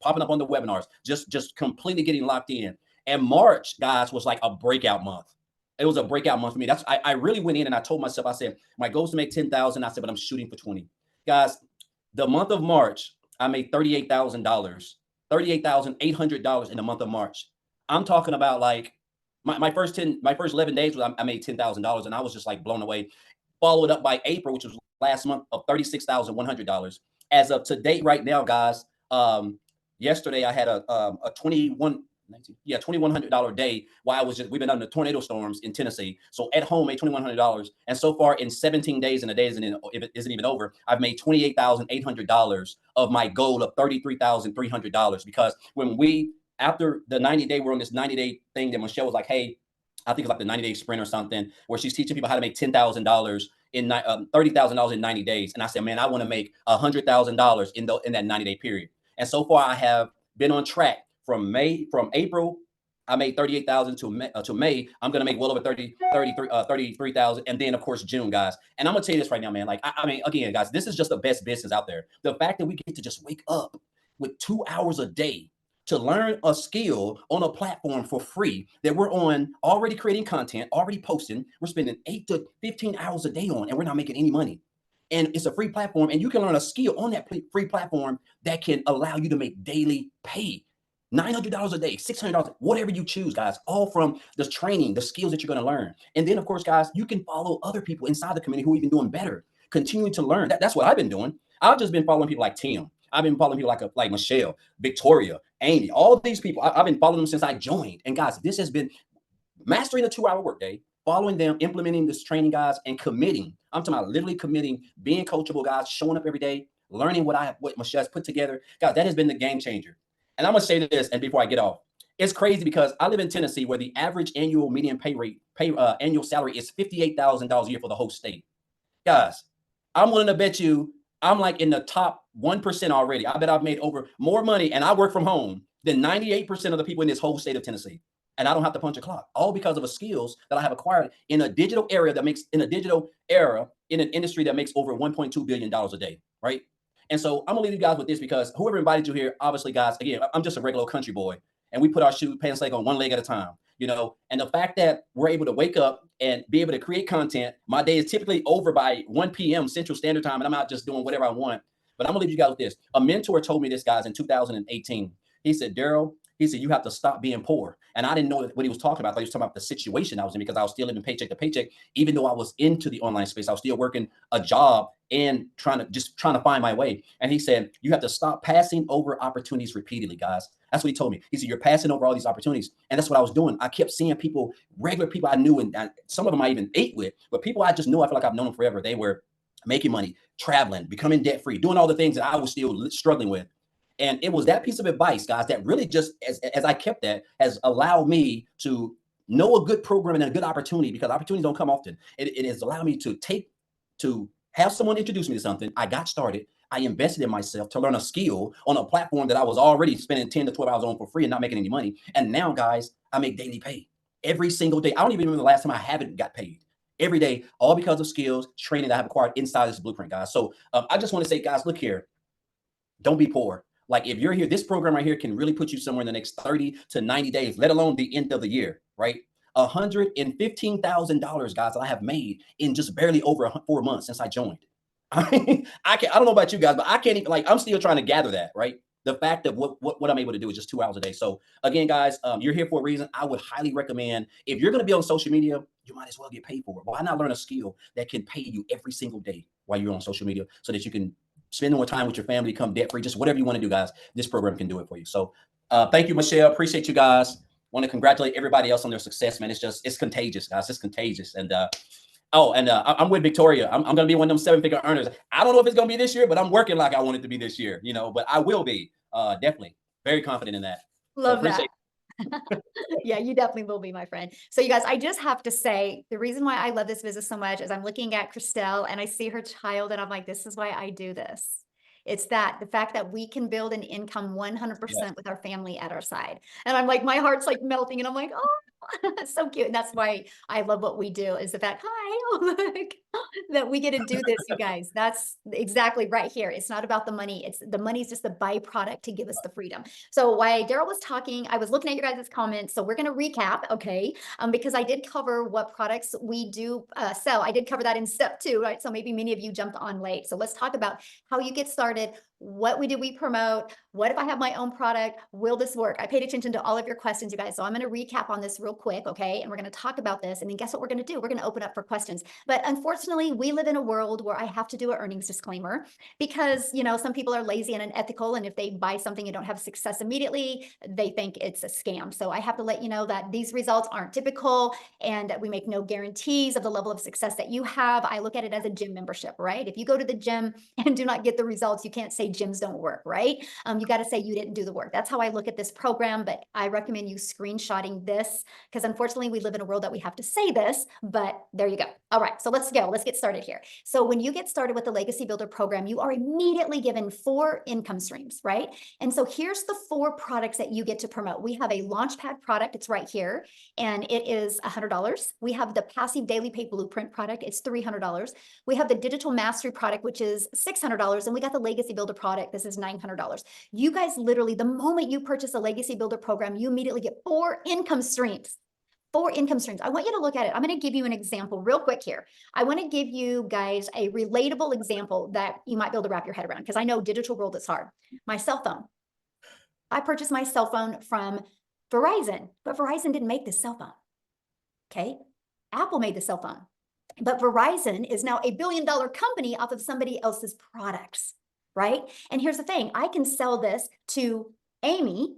popping up on the webinars, just completely getting locked in. And March, guys, was like a breakout month. It was a breakout month for me. I really went in and I told myself, I said, my goal is to make 10,000. I said, but I'm shooting for 20. Guys, the month of March, I made $38,000, $38,800 in the month of March. I'm talking about like, my first 11 days I made $10,000, and I was just like blown away. Followed up by April, which was last month, of $36,100. As of to date, right now, guys, yesterday I had a 21 Yeah, $2,100 a day while we've been under tornado storms in Tennessee. So at home, made $2,100. And so far in 17 days, and the day isn't even over, I've made $28,800 of my goal of $33,300. Because after the 90-day, we're on this 90-day thing that Michelle was like, hey, I think it's like the 90-day sprint or something, where she's teaching people how to make $10,000 in $30,000 in 90 days. And I said, man, I want to make $100,000 in that 90-day period. And so far, I have been on track from April. I made 38,000 to May. I'm gonna make well over 33,000, and then of course June, guys. And I'm gonna tell you this right now, man. Like I mean, again, guys, this is just the best business out there. The fact that we get to just wake up with 2 hours a day to learn a skill on a platform for free that we're on, already creating content, already posting. We're spending 8 to 15 hours a day on, and we're not making any money. And it's a free platform, and you can learn a skill on that free platform that can allow you to make daily pay. $900 a day, $600, whatever you choose, guys, all from the training, the skills that you're going to learn. And then, of course, guys, you can follow other people inside the community who are even doing better, continuing to learn. That's what I've been doing. I've just been following people like Tim. I've been following people like Michelle, Victoria, Amy, all of these people. I've been following them since I joined. And guys, this has been mastering a 2-hour workday, following them, implementing this training, guys, and committing. I'm talking about literally committing, being coachable, guys, showing up every day, learning what Michelle's put together. Guys, that has been the game changer. And I'm gonna say this, and before I get off, it's crazy because I live in Tennessee, where the average annual median annual salary is $58,000 a year for the whole state. Guys, I'm willing to bet you I'm like in the top 1% already. I bet I've made more money, and I work from home, than 98% of the people in this whole state of Tennessee. And I don't have to punch a clock, all because of the skills that I have acquired in a digital era in an industry that makes over $1.2 billion a day, right? And so I'm gonna leave you guys with this, because whoever invited you here, obviously, guys, again, I'm just a regular country boy, and we put our pants leg on one leg at a time, and the fact that we're able to wake up and be able to create content. My day is typically over by 1 p.m. Central Standard Time, and I'm out just doing whatever I want. But I'm gonna leave you guys with this. A mentor told me this, guys, in 2018. He said, Daryl, he said, you have to stop being poor. And I didn't know what he was talking about. I thought he was talking about the situation I was in, because I was still living paycheck to paycheck. Even though I was into the online space, I was still working a job and trying to find my way. And he said, you have to stop passing over opportunities repeatedly, guys. That's what he told me. He said, you're passing over all these opportunities. And that's what I was doing. I kept seeing people, regular people I knew, and some of them I even ate with, but people I just knew, I feel like I've known them forever. They were making money, traveling, becoming debt-free, doing all the things that I was still struggling with. And it was that piece of advice, guys, that really just, as I kept that, has allowed me to know a good program and a good opportunity, because opportunities don't come often. It has allowed me to have someone introduce me to something. I got started. I invested in myself to learn a skill on a platform that I was already spending 10 to 12 hours on for free and not making any money. And now, guys, I make daily pay every single day. I don't even remember the last time I haven't got paid. Every day, all because of skills, training that I have acquired inside this blueprint, guys. So I just want to say, guys, look here, don't be poor. Like, if you're here, this program right here can really put you somewhere in the next 30 to 90 days, let alone the end of the year, right? $115,000, guys, I have made in just barely over 4 months since I joined. I mean, I don't know about you guys, but I can't even, like, I'm still trying to gather that, right? The fact of what I'm able to do is just 2 hours a day. So again, guys, you're here for a reason. I would highly recommend, if you're going to be on social media, you might as well get paid for it. Why not learn a skill that can pay you every single day while you're on social media, so that you can spend more time with your family, become debt free, just whatever you want to do, guys. This program can do it for you. So thank you, Michelle. Appreciate you guys. Want to congratulate everybody else on their success, man. It's contagious, guys. It's contagious. And I'm with Victoria. I'm going to be one of them 7-figure earners. I don't know if it's going to be this year, but I'm working like I want it to be this year, but I will be definitely very confident in that. Love that. Yeah, you definitely will be, my friend. So you guys, I just have to say, the reason why I love this business so much is I'm looking at Christelle and I see her child and I'm like, this is why I do this. It's the fact that we can build an income 100% with our family at our side. And I'm like, my heart's like melting and I'm like, oh, so cute. And that's why I love what we do, is the fact, that we get to do this, you guys. That's exactly right here. It's not about the money. The money's just the byproduct to give us the freedom. So while Daryl was talking, I was looking at your guys' comments. So we're going to recap, okay? Because I did cover what products we do sell. I did cover that in step 2, right? So maybe many of you jumped on late. So let's talk about how you get started, what do we promote? What if I have my own product? Will this work? I paid attention to all of your questions, you guys. So I'm going to recap on this real quick, okay? And we're going to talk about this. And then guess what we're going to do? We're going to open up for questions. But unfortunately, we live in a world where I have to do an earnings disclaimer because, you know, some people are lazy and unethical. And if they buy something and don't have success immediately, they think it's a scam. So I have to let you know that these results aren't typical and we make no guarantees of the level of success that you have. I look at it as a gym membership, right? If you go to the gym and do not get the results, you can't say gyms don't work, right? You got to say you didn't do the work. That's how I look at this program, but I recommend you screenshotting this because unfortunately we live in a world that we have to say this, but there you go. All right, so let's go. Let's get started here. So when you get started with the Legacy Builder program, you are immediately given 4 income streams, right? And so here's the 4 products that you get to promote. We have a Launchpad product. It's right here, and it is $100. We have the Passive Daily Pay Blueprint product. It's $300. We have the Digital Mastery product, which is $600, and we got the Legacy Builder product. This is $900. You guys literally, the moment you purchase a Legacy Builder program, you immediately get 4 income streams. 4 income streams. I want you to look at it. I'm going to give you an example real quick here. I want to give you guys a relatable example that you might be able to wrap your head around because I know digital world is hard. My cell phone. I purchased my cell phone from Verizon, but Verizon didn't make this cell phone. Okay. Apple made the cell phone, but Verizon is now a $1 billion company off of somebody else's products, right? And here's the thing. I can sell this to Amy,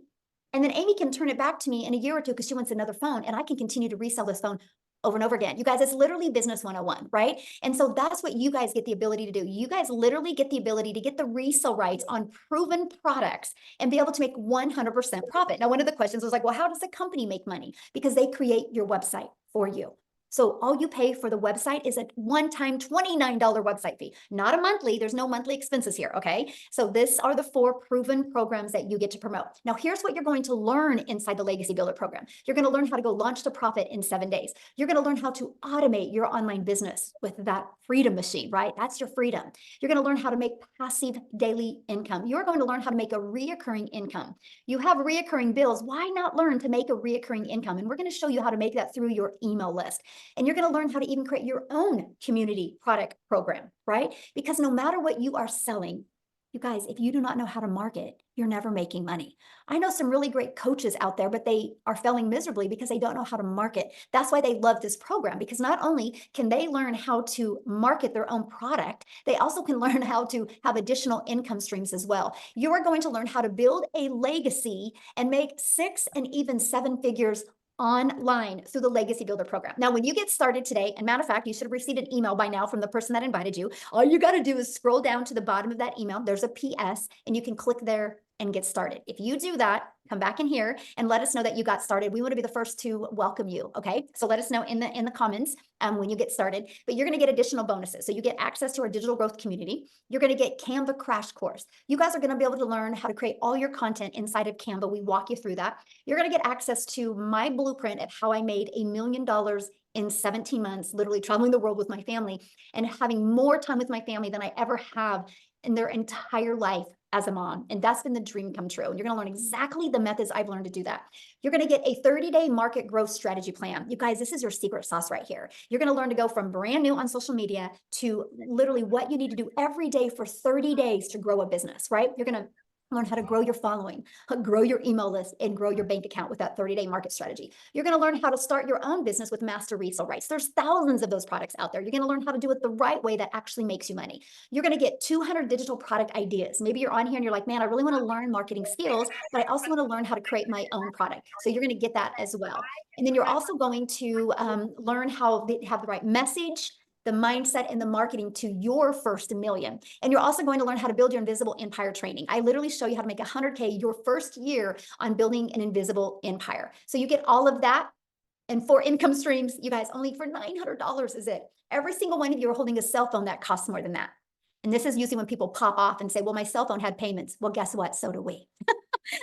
and then Amy can turn it back to me in a year or 2 because she wants another phone, and I can continue to resell this phone over and over again. You guys, it's literally business 101, right? And so that's what you guys get the ability to do. You guys literally get the ability to get the resale rights on proven products and be able to make 100% profit. Now, one of the questions was like, well, how does the company make money? Because they create your website for you. So all you pay for the website is a one-time $29 website fee, not a monthly. There's no monthly expenses here, okay? So these are the 4 proven programs that you get to promote. Now, here's what you're going to learn inside the Legacy Builder program. You're going to learn how to go launch to profit in 7 days. You're going to learn how to automate your online business with that freedom machine, right? That's your freedom. You're going to learn how to make passive daily income. You're going to learn how to make a reoccurring income. You have reoccurring bills. Why not learn to make a reoccurring income? And we're going to show you how to make that through your email list. And you're going to learn how to even create your own community product program, right? Because no matter what you are selling, you guys, if you do not know how to market, you're never making money. I know some really great coaches out there, but they are failing miserably because they don't know how to market. That's why they love this program, because not only can they learn how to market their own product, they also can learn how to have additional income streams as well. You are going to learn how to build a legacy and make 6 and even 7 figures online through the Legacy Builder program. Now, when you get started today, and matter of fact, you should have received an email by now from the person that invited you. All you got to do is scroll down to the bottom of that email. There's a PS, and you can click there and get started. If you do that, come back in here and let us know that you got started. We want to be the first to welcome you. Okay. So let us know in the comments when you get started, but you're going to get additional bonuses. So you get access to our digital growth community. You're going to get Canva crash course. You guys are going to be able to learn how to create all your content inside of Canva. We walk you through that. You're going to get access to my blueprint of how I made $1 million in 17 months, literally traveling the world with my family and having more time with my family than I ever have in their entire life as a mom. And that's been the dream come true. And you're going to learn exactly the methods I've learned to do that. You're going to get a 30-day market growth strategy plan. You guys, this is your secret sauce right here. You're going to learn to go from brand new on social media to literally what you need to do every day for 30 days to grow a business, right? You're going to learn how to grow your following, grow your email list, and grow your bank account with that 30-day market strategy. You're going to learn how to start your own business with master resale rights. There's thousands of those products out there. You're going to learn how to do it the right way that actually makes you money. You're going to get 200 digital product ideas. Maybe you're on here and you're like, man, I really want to learn marketing skills, but I also want to learn how to create my own product. So you're going to get that as well. And then you're also going to learn how to have the right message, the mindset, and the marketing to your first $1 million. And you're also going to learn how to build your invisible empire training. I literally show you how to make 100K your first year on building an invisible empire. So you get all of that and 4 income streams, you guys, only for $900 is it. Every single one of you are holding a cell phone that costs more than that. And this is usually when people pop off and say, well, my cell phone had payments. Well, guess what? So do we.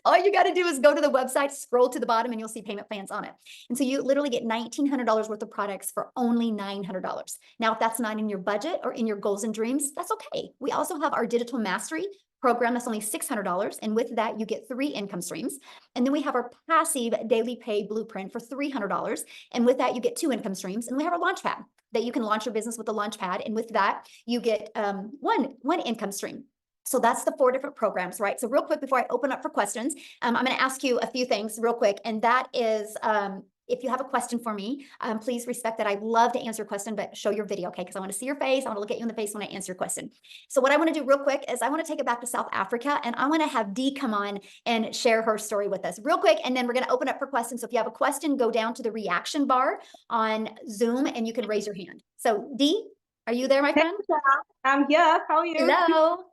All you got to do is go to the website, scroll to the bottom, and you'll see payment plans on it. And so you literally get $1,900 worth of products for only $900. Now, if that's not in your budget or in your goals and dreams, that's okay. We also have our digital mastery program that's only $600. And with that, you get 3 income streams. And then we have our passive daily pay blueprint for $300. And with that, you get 2 income streams. And we have our Launchpad that you can launch your business with the Launchpad. And with that, you get one income stream. So that's the 4 different programs, right? So real quick, before I open up for questions, I'm going to ask you a few things real quick. And that is, if you have a question for me, please respect that. I love to answer a question, but show your video, okay? Because I want to see your face. I want to look at you in the face when I answer your question. So what I want to do real quick is I want to take it back to South Africa, and I want to have Dee come on and share her story with us real quick. And then we're going to open up for questions. So if you have a question, go down to the reaction bar on Zoom and you can raise your hand. So Dee, are you there, my friend? I'm here. How are you? Hello.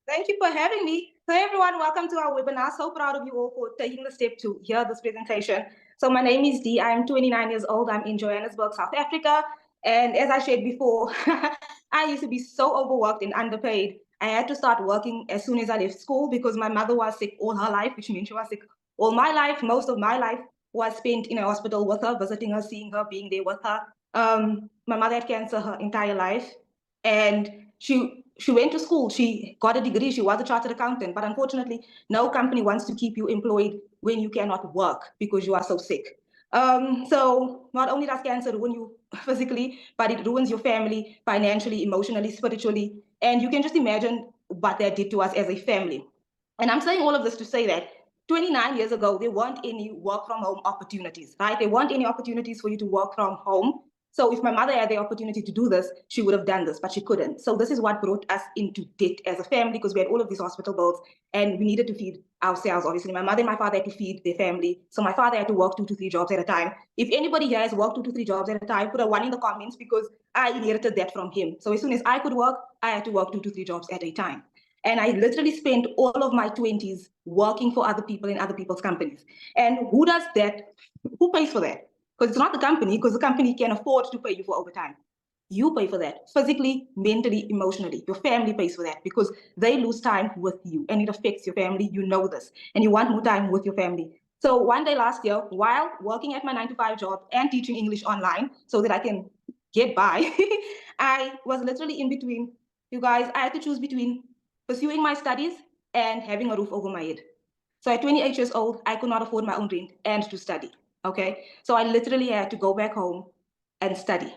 Thank you for having me. So everyone, welcome to our webinar. So proud of you all for taking the step to hear this presentation. So my name is Dee. I'm 29 years old. I'm in Johannesburg, South Africa. And as I shared before, I used to be so overworked and underpaid. I had to start working as soon as I left school because my mother was sick all her life, which means she was sick all my life. Most of my life was spent in a hospital with her, visiting her, seeing her, being there with her. My mother had cancer her entire life. And she went to school, she got a degree, she was a chartered accountant, but unfortunately, no company wants to keep you employed when you cannot work because you are so sick. So not only does cancer ruin you physically, but it ruins your family financially, emotionally, spiritually. And you can just imagine what that did to us as a family. And I'm saying all of this to say that 29 years ago, there weren't any work from home opportunities, right? There weren't any opportunities for you to work from home. So if my mother had the opportunity to do this, she would have done this, but she couldn't. So this is what brought us into debt as a family because we had all of these hospital bills and we needed to feed ourselves. Obviously, my mother and my father had to feed their family. So my father had to work 2 to 3 jobs at a time. If anybody here has worked 2 to 3 jobs at a time, put a 1 in the comments because I inherited that from him. So as soon as I could work, I had to work 2 to 3 jobs at a time. And I literally spent all of my 20s working for other people in other people's companies. And who does that? Who pays for that? Because it's not the company, because the company can afford to pay you for overtime. You pay for that physically, mentally, emotionally. Your family pays for that because they lose time with you and it affects your family. You know this, and you want more time with your family. So one day last year, while working at my 9-to-5 job and teaching English online so that I can get by, I was literally in between. You guys, I had to choose between pursuing my studies and having a roof over my head. So at 28 years old, I could not afford my own rent and to study. Okay, so I literally had to go back home and study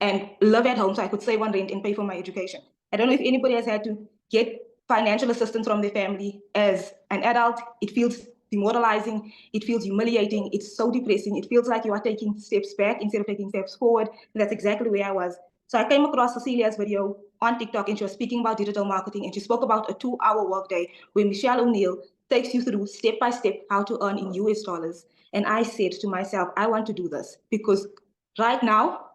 and live at home so I could save on rent and pay for my education. I don't know if anybody has had to get financial assistance from their family as an adult. It feels demoralizing, it feels humiliating, it's so depressing. It feels like you are taking steps back instead of taking steps forward. And that's exactly where I was. So I came across Cecilia's video on TikTok and she was speaking about digital marketing and she spoke about a 2-hour workday where Michelle O'Neill takes you through step by step how to earn in US dollars. And I said to myself, I want to do this because right now,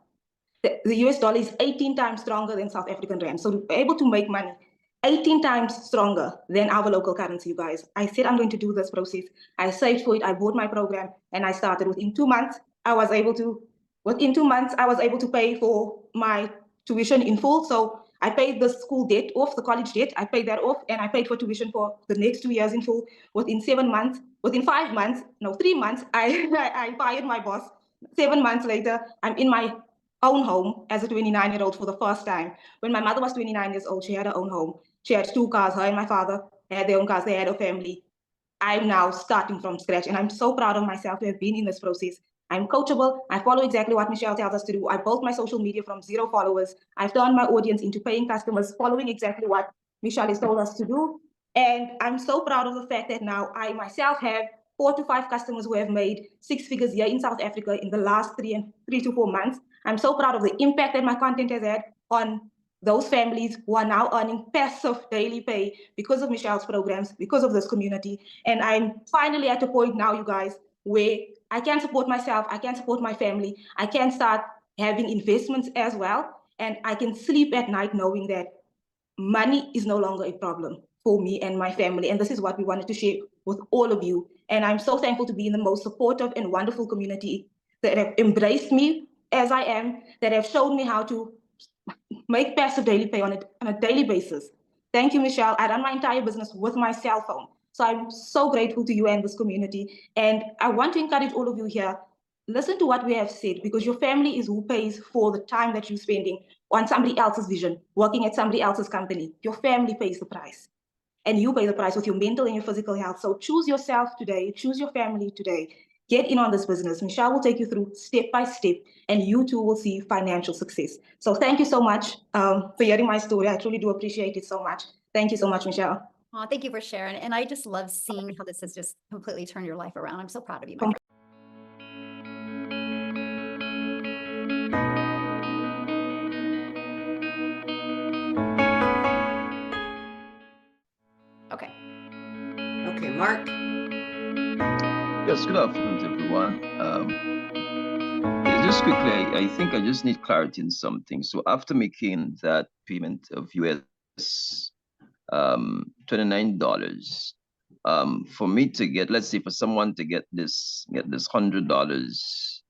the US dollar is 18 times stronger than South African rand. So we're able to make money 18 times stronger than our local currency, you guys. I said, I'm going to do this process. I saved for it. I bought my program and I started. Within 2 months, I was able to pay for my tuition in full. So I paid the school debt off, the college debt. I paid that off and I paid for tuition for the next 2 years in full. Within 3 months, I fired my boss. 7 months later, I'm in my own home as a 29-year-old for the first time. When my mother was 29 years old, she had her own home. She had 2 cars, her and my father had their own cars, they had a family. I'm now starting from scratch and I'm so proud of myself to have been in this process. I'm coachable. I follow exactly what Michelle tells us to do. I built my social media from 0 followers. I've turned my audience into paying customers, following exactly what Michelle has told us to do. And I'm so proud of the fact that now I myself have 4 to 5 customers who have made 6 figures here in South Africa in the last 3 to 4 months. I'm so proud of the impact that my content has had on those families who are now earning passive daily pay because of Michelle's programs, because of this community. And I'm finally at a point now, you guys, where I can support myself, I can support my family, I can start having investments as well, and I can sleep at night knowing that money is no longer a problem for me and my family. And this is what we wanted to share with all of you. And I'm so thankful to be in the most supportive and wonderful community that have embraced me as I am, that have shown me how to make passive daily pay on a daily basis. Thank you, Michelle. I run my entire business with my cell phone. So I'm so grateful to you and this community. And I want to encourage all of you here, listen to what we have said, because your family is who pays for the time that you're spending on somebody else's vision, working at somebody else's company. Your family pays the price. And you pay the price with your mental and your physical health. So choose yourself today, choose your family today. Get in on this business. Michelle will take you through step by step, and you too will see financial success. So thank you so much for hearing my story. I truly do appreciate it so much. Thank you so much, Michelle. Oh, thank you for sharing. And I just love seeing how this has just completely turned your life around. I'm so proud of you, my friend. Okay. Okay, Mark. Yes, good afternoon, everyone. Yeah, just quickly, I think I just need clarity in something. So after making that payment of US $29, for me to get, let's say for someone to get this $100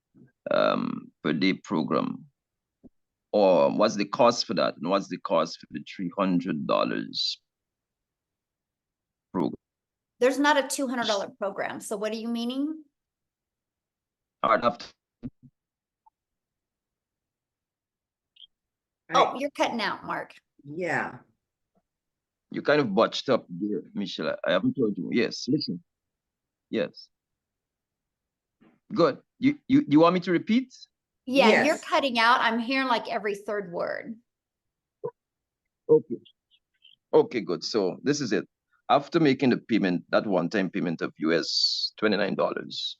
per day program, or what's the cost for that, and what's the cost for the $300 program? There's not a $200 program. So what are you meaning? I'd have to Oh, you're cutting out, Mark. Yeah. You kind of botched up there, Michelle. I haven't told you. Yes, listen. Yes. Good. You want me to repeat? Yeah, you're Yes. cutting out. I'm hearing like every third word. Okay. Okay, good. So this is it. After making the payment, that one-time payment of US $29,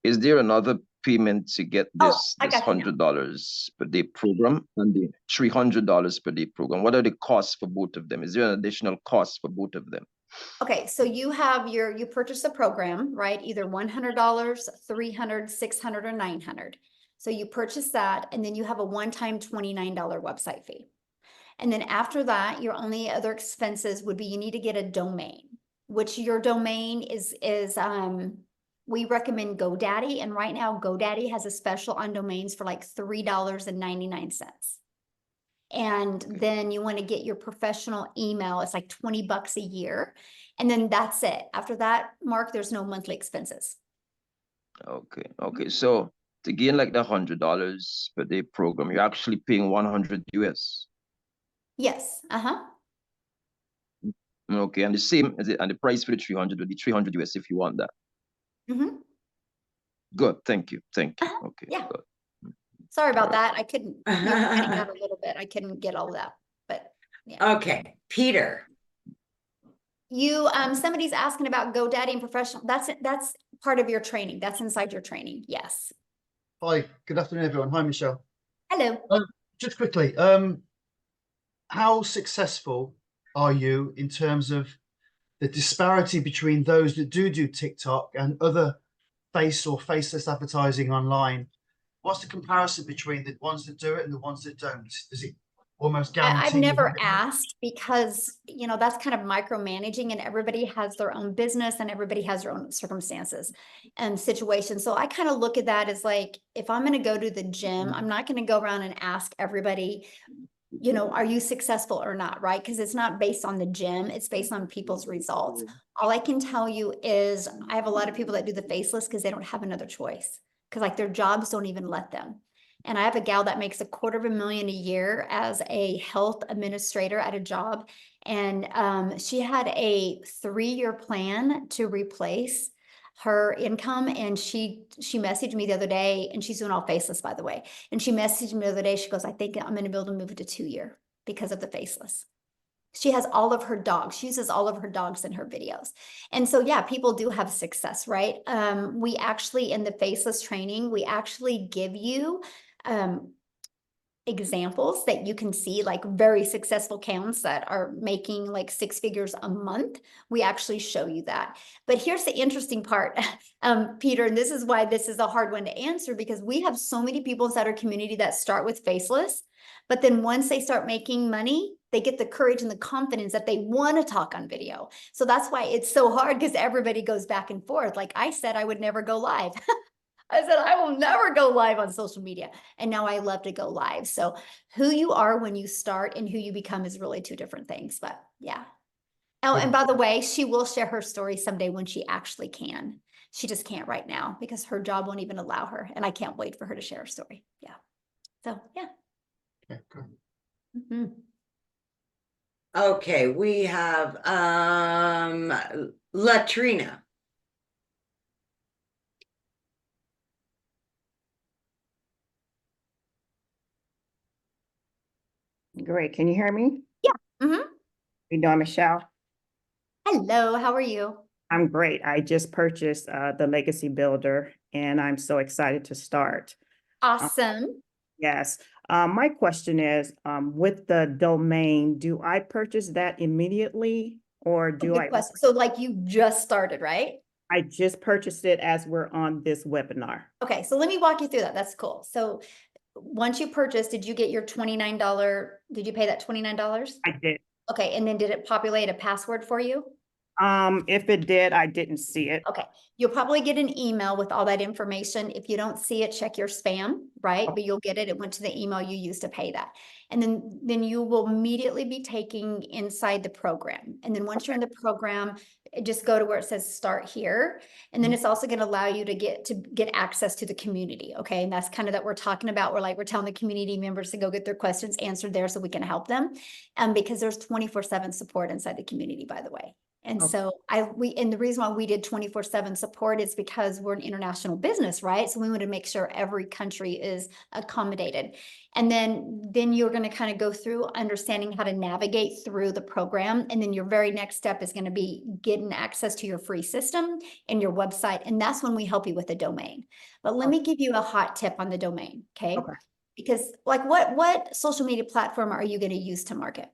is there another payment to get Oh, this I got you now. $100 per day program and the $300 per day program? What are the costs for both of them? Is there an additional cost for both of them? Okay, so you have you purchase a program, right? Either $100, 300, 600, or 900. So you purchase that, and then you have a one-time $29 website fee. And then after that, your only other expenses would be you need to get a domain, which your domain is we recommend GoDaddy, and right now GoDaddy has a special on domains for like $3.99. And then you want to get your professional email. It's like 20 bucks a year. And then that's it. After that, Mark, there's no monthly expenses. Okay. Okay. So to gain like the $100 per day program, you're actually paying 100 US. Yes. Uh-huh. Okay. And the same is it, and the price for the 300 would be 300 US if you want that. Mm-hmm. Good. Thank you. Thank you. Okay. Yeah. Good. Sorry about Alright. that. I couldn't, you were cutting out a little bit. I couldn't get all of that, but yeah. Okay, Peter. Somebody's asking about GoDaddy and professional. That's part of your training. That's inside your training. Yes. Hi, good afternoon, everyone. Hi, Michelle. Hello. Just quickly, how successful are you in terms of the disparity between those that do TikTok and other face or faceless advertising online? What's the comparison between the ones that do it and the ones that don't? Does it almost guarantee? I've never asked because, that's kind of micromanaging, and everybody has their own business and everybody has their own circumstances and situations. So I kind of look at that as like, if I'm going to go to the gym, I'm not going to go around and ask everybody, are you successful or not, right? Because it's not based on the gym, it's based on people's results. All I can tell you is I have a lot of people that do the faceless because they don't have another choice, because like their jobs don't even let them. And I have a gal that makes $250,000 a year as a health administrator at a job. And she had a 3-year plan to replace her income. And she messaged me the other day, and she's doing all faceless, by the way. And she messaged me the other day. She goes, I think I'm going to be able to move it to 2-year because of the faceless. She has all of her dogs. She uses all of her dogs in her videos. And so, yeah, people do have success, right? We actually, in the faceless training, we actually give you examples that you can see, like very successful accounts that are making like 6 figures a month. We actually show you that. But here's the interesting part, Peter, and this is why this is a hard one to answer, because we have so many people inside our community that start with faceless, but then once they start making money, they get the courage and the confidence that they want to talk on video. So that's why it's so hard, because everybody goes back and forth. Like I said, I would never go live. I said, I will never go live on social media. And now I love to go live. So who you are when you start and who you become is really 2 different things. But yeah. Oh, and by the way, she will share her story someday when she actually can. She just can't right now because her job won't even allow her. And I can't wait for her to share her story. Yeah. So yeah. Okay, cool. Mm-hmm. Okay, we have Latrina. Great. Can you hear me? Yeah. Mm-hmm. You know, Michelle, Hello, how are you? I'm great. I just purchased the Legacy Builder and I'm so excited to start. Awesome. Yes. My question is, with the domain, do I purchase that immediately or do Good question. So like you just started, right? I just purchased it as we're on this webinar? Okay, so let me walk you through that. That's cool. So once you purchased, did you get your $29? Did you pay that $29? I did. Okay, and then did it populate a password for you? If it did, I didn't see it. Okay, you'll probably get an email with all that information. If you don't see it, check your spam, right? But you'll get it. It went to the email you used to pay that. And then you will immediately be taking inside the program. And then once you're in the program, just go to where it says start here. And then it's also going to allow you to get access to the community. Okay. And that's kind of that we're talking about. We're telling the community members to go get their questions answered there so we can help them. Because there's 24/7 support inside the community, by the way. And so and the reason why we did 24/7 support is because we're an international business, right? So we want to make sure every country is accommodated. And then you're going to kind of go through understanding how to navigate through the program. And then your very next step is going to be getting access to your free system and your website. And that's when we help you with the domain. But let me give you a hot tip on the domain, okay? Because like what social media platform are you going to use to market?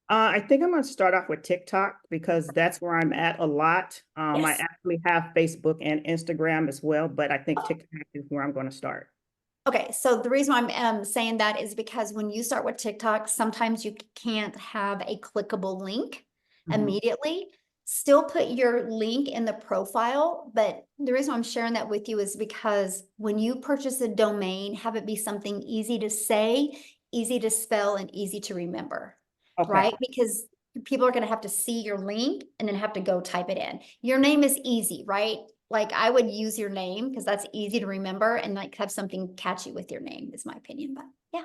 I think I'm going to start off with TikTok because that's where I'm at a lot. I Yes. actually have Facebook and Instagram as well, but I think TikTok is where I'm going to start. Okay, so the reason why I'm saying that is because when you start with TikTok, sometimes you can't have a clickable link immediately. Still put your link in the profile, but the reason I'm sharing that with you is because when you purchase a domain, have it be something easy to say, easy to spell, and easy to remember, right? Because people are going to have to see your link and then have to go type it in. Your name is easy, right? Like I would use your name because that's easy to remember and like have something catchy with your name is my opinion, but yeah.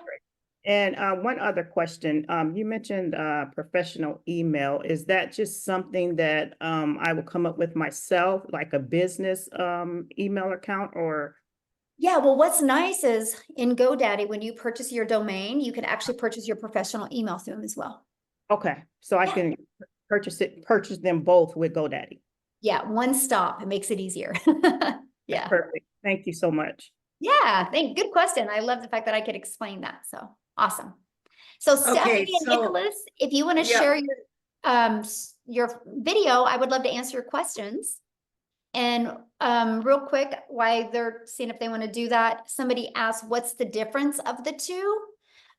And one other question, you mentioned professional email. Is that just something that I will come up with myself, like a business email account or? Yeah, well, what's nice is in GoDaddy, when you purchase your domain, you can actually purchase your professional email through them as well. Okay, so I can purchase them both with GoDaddy. Yeah, one stop, it makes it easier. Yeah. Perfect. Thank you so much. Yeah, good question. I love the fact that I could explain that. So awesome. So Stephanie and Nicholas, if you want to share your video, I would love to answer your questions. And real quick, while they're seeing if they want to do that, somebody asked, what's the difference of the two?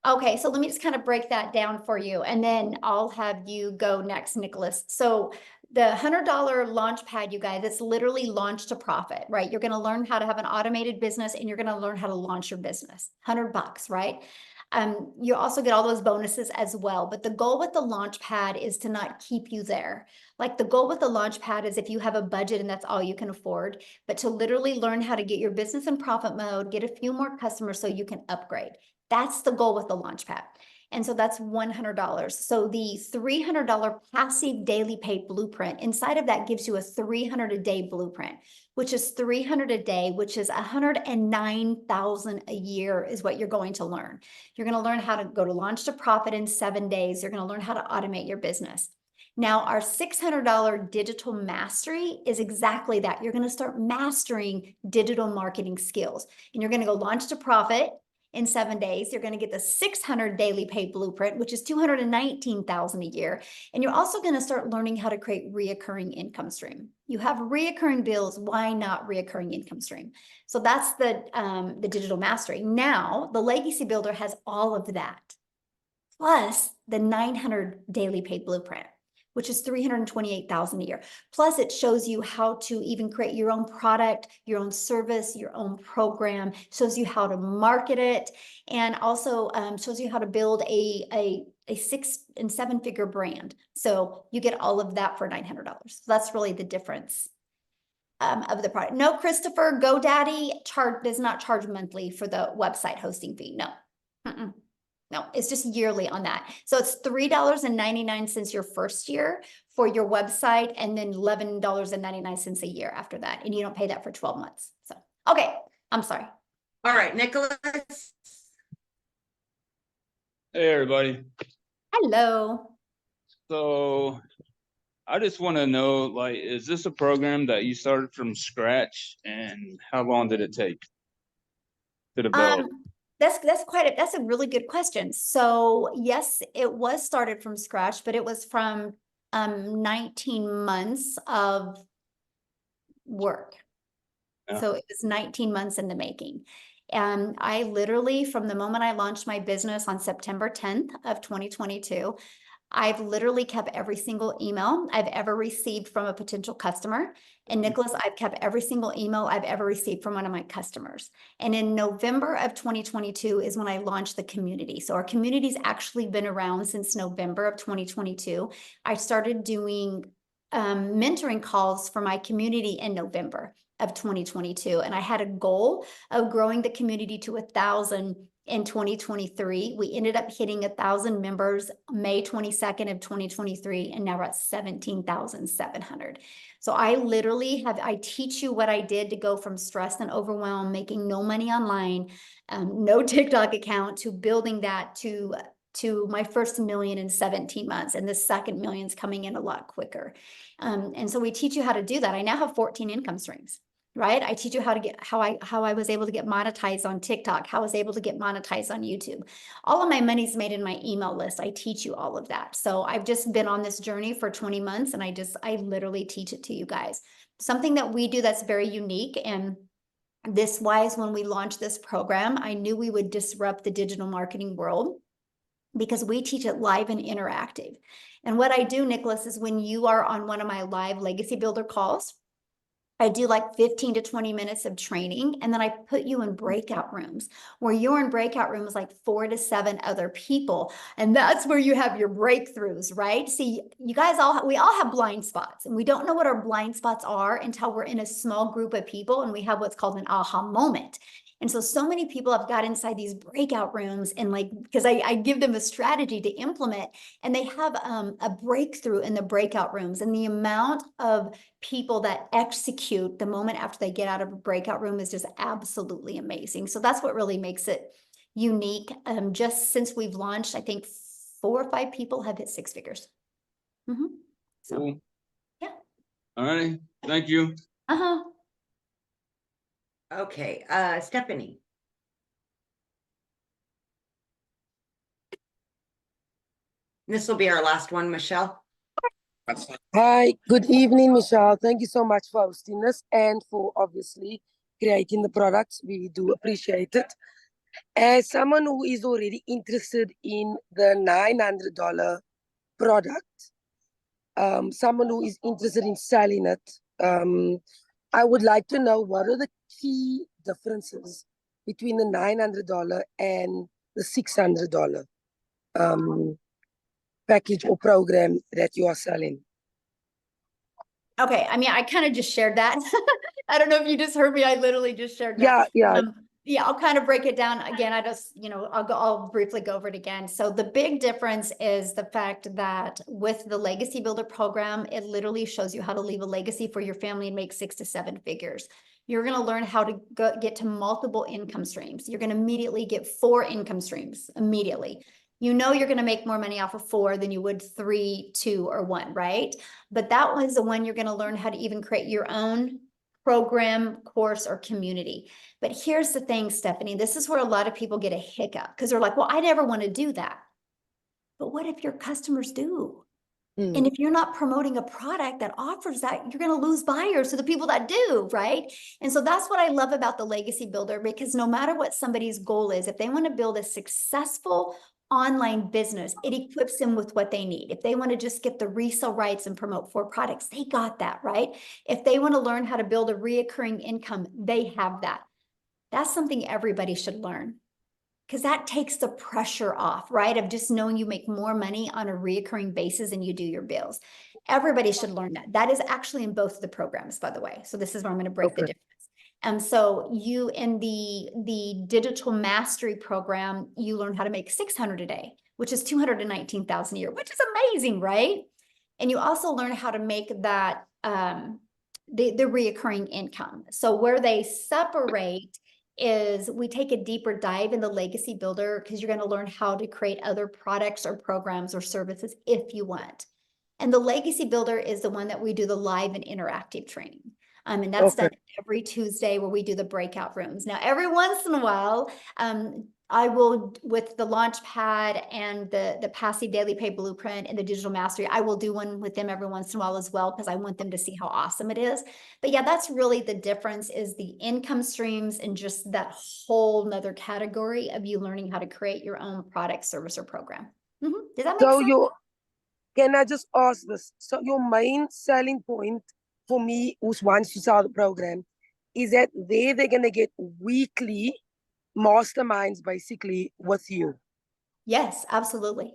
Okay, so let me just kind of break that down for you, and then I'll have you go next, Nicholas. So the $100 launch pad, you guys, it's literally launch to profit, right? You're going to learn how to have an automated business and you're going to learn how to launch your business. $100, right? You also get all those bonuses as well. But the goal with the launch pad is to not keep you there. Like the goal with the launch pad is if you have a budget and that's all you can afford, but to literally learn how to get your business in profit mode, get a few more customers so you can upgrade. That's the goal with the launch pad. And so that's $100. So the $300 passive daily paid blueprint, inside of that gives you a 300 a day blueprint, which is 300 a day, which is 109,000 a year is what you're going to learn. You're going to learn how to go to launch to profit in 7 days. You're going to learn how to automate your business. Now, our $600 digital mastery is exactly that. You're going to start mastering digital marketing skills, and you're going to go launch to profit in 7 days. You're going to get the 600 daily paid blueprint, which is 219,000 a year. And you're also going to start learning how to create reoccurring income stream. You have reoccurring bills. Why not reoccurring income stream? So that's the digital mastery. Now, the Legacy Builder has all of that, plus the 900 daily paid blueprint, which is 328,000 a year. Plus it shows you how to even create your own product, your own service, your own program, shows you how to market it, and also shows you how to build a 6- and 7-figure brand. So you get all of that for $900. So that's really the difference of the product. No, Christopher, GoDaddy does not charge monthly for the website hosting fee. No. No, it's just yearly on that. So it's $3.99 your first year for your website, and then $11.99 a year after that. And you don't pay that for 12 months. So, okay, I'm sorry. All right, Nicholas. Hey, everybody. Hello. So I just want to know, like, is this a program that you started from scratch, and how long did it take to develop? That's a really good question. So yes, it was started from scratch, but it was from 19 months of work. Yeah. So it was 19 months in the making. And I literally, from the moment I launched my business on September 10th of 2022, I've literally kept every single email I've ever received from a potential customer. And Nicholas, I've kept every single email I've ever received from one of my customers. And in November of 2022 is when I launched the community. So our community's actually been around since November of 2022. I started doing mentoring calls for my community in November of 2022. And I had a goal of growing the community to 1,000 in 2023. We ended up hitting 1,000 members May 22nd of 2023, and now we're at 17,700. So I literally I teach you what I did to go from stress and overwhelm, making no money online, no TikTok account, to building that to my first million in 17 months. And the second million's coming in a lot quicker. And so we teach you how to do that. I now have 14 income streams. Right? I teach you how to get how I was able to get monetized on TikTok, how I was able to get monetized on YouTube. All of my money's made in my email list. I teach you all of that. So I've just been on this journey for 20 months, and I literally teach it to you guys. Something that we do that's very unique, and this wise, when we launched this program, I knew we would disrupt the digital marketing world because we teach it live and interactive. And what I do, Nicholas, is when you are on one of my live Legacy Builder calls, I do like 15 to 20 minutes of training, and then I put you in breakout rooms where you're in breakout rooms like 4 to 7 other people. And that's where you have your breakthroughs, right? See, you guys we all have blind spots, and we don't know what our blind spots are until we're in a small group of people and we have what's called an aha moment. And so many people have got inside these breakout rooms, and like, because I give them a strategy to implement, and they have a breakthrough in the breakout rooms, and the amount of people that execute the moment after they get out of a breakout room is just absolutely amazing. So that's what really makes it unique. Just since we've launched, I think 4 or 5 people have hit 6 figures. So, Cool. yeah. All right. Thank you. Uh-huh. Okay, Stephanie. This will be our last one, Michelle. Hi, good evening, Michelle. Thank you so much for hosting us and for obviously creating the products. We do appreciate it. As someone who is already interested in the $900 product, someone who is interested in selling it, I would like to know what are the key differences between the $900 and the $600 package or program that you are selling. Okay, I mean, I kind of just shared that. I don't know if you just heard me. I literally just shared that. Yeah, I'll kind of break it down again. I just, I'll briefly go over it again. So the big difference is the fact that with the Legacy Builder program, it literally shows you how to leave a legacy for your family and make 6 to 7 figures. You're going to learn how to get to multiple income streams. You're going to immediately get 4 income streams immediately. You're going to make more money off of 4 than you would 3, 2, or 1, right? But that was the one you're going to learn how to even create your own program, course, or community. But here's the thing, Stephanie, this is where a lot of people get a hiccup because they're like, well, I never want to do that. But what if your customers do? And if you're not promoting a product that offers that, you're going to lose buyers to the people that do, right? And so that's what I love about the Legacy Builder, because no matter what somebody's goal is, if they want to build a successful online business, it equips them with what they need. If they want to just get the resale rights and promote 4 products, they got that, right? If they want to learn how to build a reoccurring income, they have that. That's something everybody should learn, because that takes the pressure off, right? Of just knowing you make more money on a reoccurring basis and you do your bills. Everybody should learn that. That is actually in both of the programs, by the way. So this is where I'm going to break the difference. So you in the digital mastery program, you learn how to make 600 a day, which is 219,000 a year, which is amazing, right? And you also learn how to make that the reoccurring income. So where they separate is we take a deeper dive in the Legacy Builder, because you're going to learn how to create other products or programs or services if you want. And the Legacy Builder is the one that we do the live and interactive training. And that's Okay. done every Tuesday where we do the breakout rooms. Now, every once in a while, I will, with the launch pad and the passive daily pay blueprint and the digital mastery, I will do one with them every once in a while as well, because I want them to see how awesome it is. But yeah, that's really the difference, is the income streams and just that whole nother category of you learning how to create your own product, service, or program. Does that make So sense? can I just ask this? So your main selling point for me who wants to sell the program is that they're gonna get weekly masterminds basically with you. Yes, absolutely.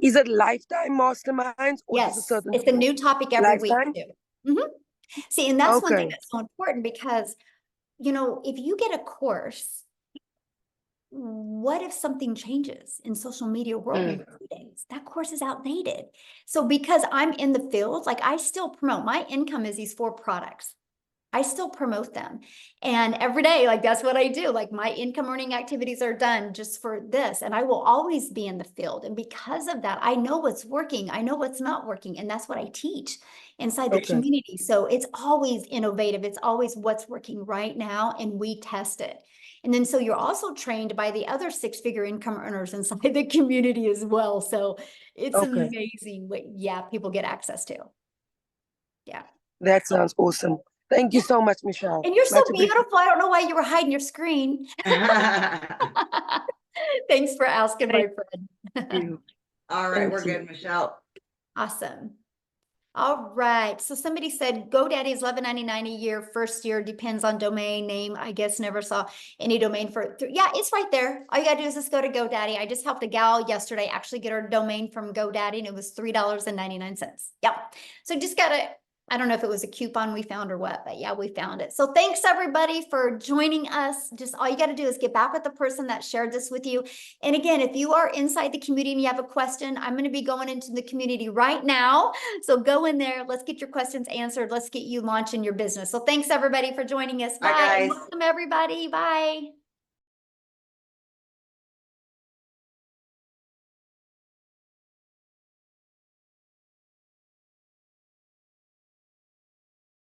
Is it lifetime masterminds or just a Yes, certain it's a new topic every week lifetime? too. See, and that's one thing Okay. that's so important, because, you know, if you get a course, what if something changes in social media world in 2 days? That course is outdated. So because I'm in the field, like, I still promote, my income is these 4 products. I still promote them. And every day, like, that's what I do. Like, my income earning activities are done just for this. And I will always be in the field. And because of that, I know what's working. I know what's not working. And that's what I teach inside the Okay. community. So it's always innovative. It's always what's working right now. And we test it. And then, so you're also trained by the other 6-figure income earners inside the community as well. So it's Okay. amazing what, yeah, people get access to. Yeah. That sounds awesome. Thank you so much, Michelle. And you're so Much appreciated. beautiful. I don't know why you were hiding your screen. Thanks for asking, my friend. Thank you. All right, Thank we're you. good, Michelle. Awesome. All right. So somebody said GoDaddy is $11.99 a year. First year depends on domain name. I guess never saw any domain for it. Yeah, it's right there. All you gotta do is just go to GoDaddy. I just helped a gal yesterday actually get her domain from GoDaddy, and it was $3.99. Yep. So just gotta, I don't know if it was a coupon we found or what, but yeah, we found it. So thanks everybody for joining us. Just all you got to do is get back with the person that shared this with you. And again, if you are inside the community and you have a question, I'm going to be going into the community right now. So go in there. Let's get your questions answered. Let's get you launching your business. So thanks everybody for joining us. Bye, Bye. guys. Welcome everybody. Bye.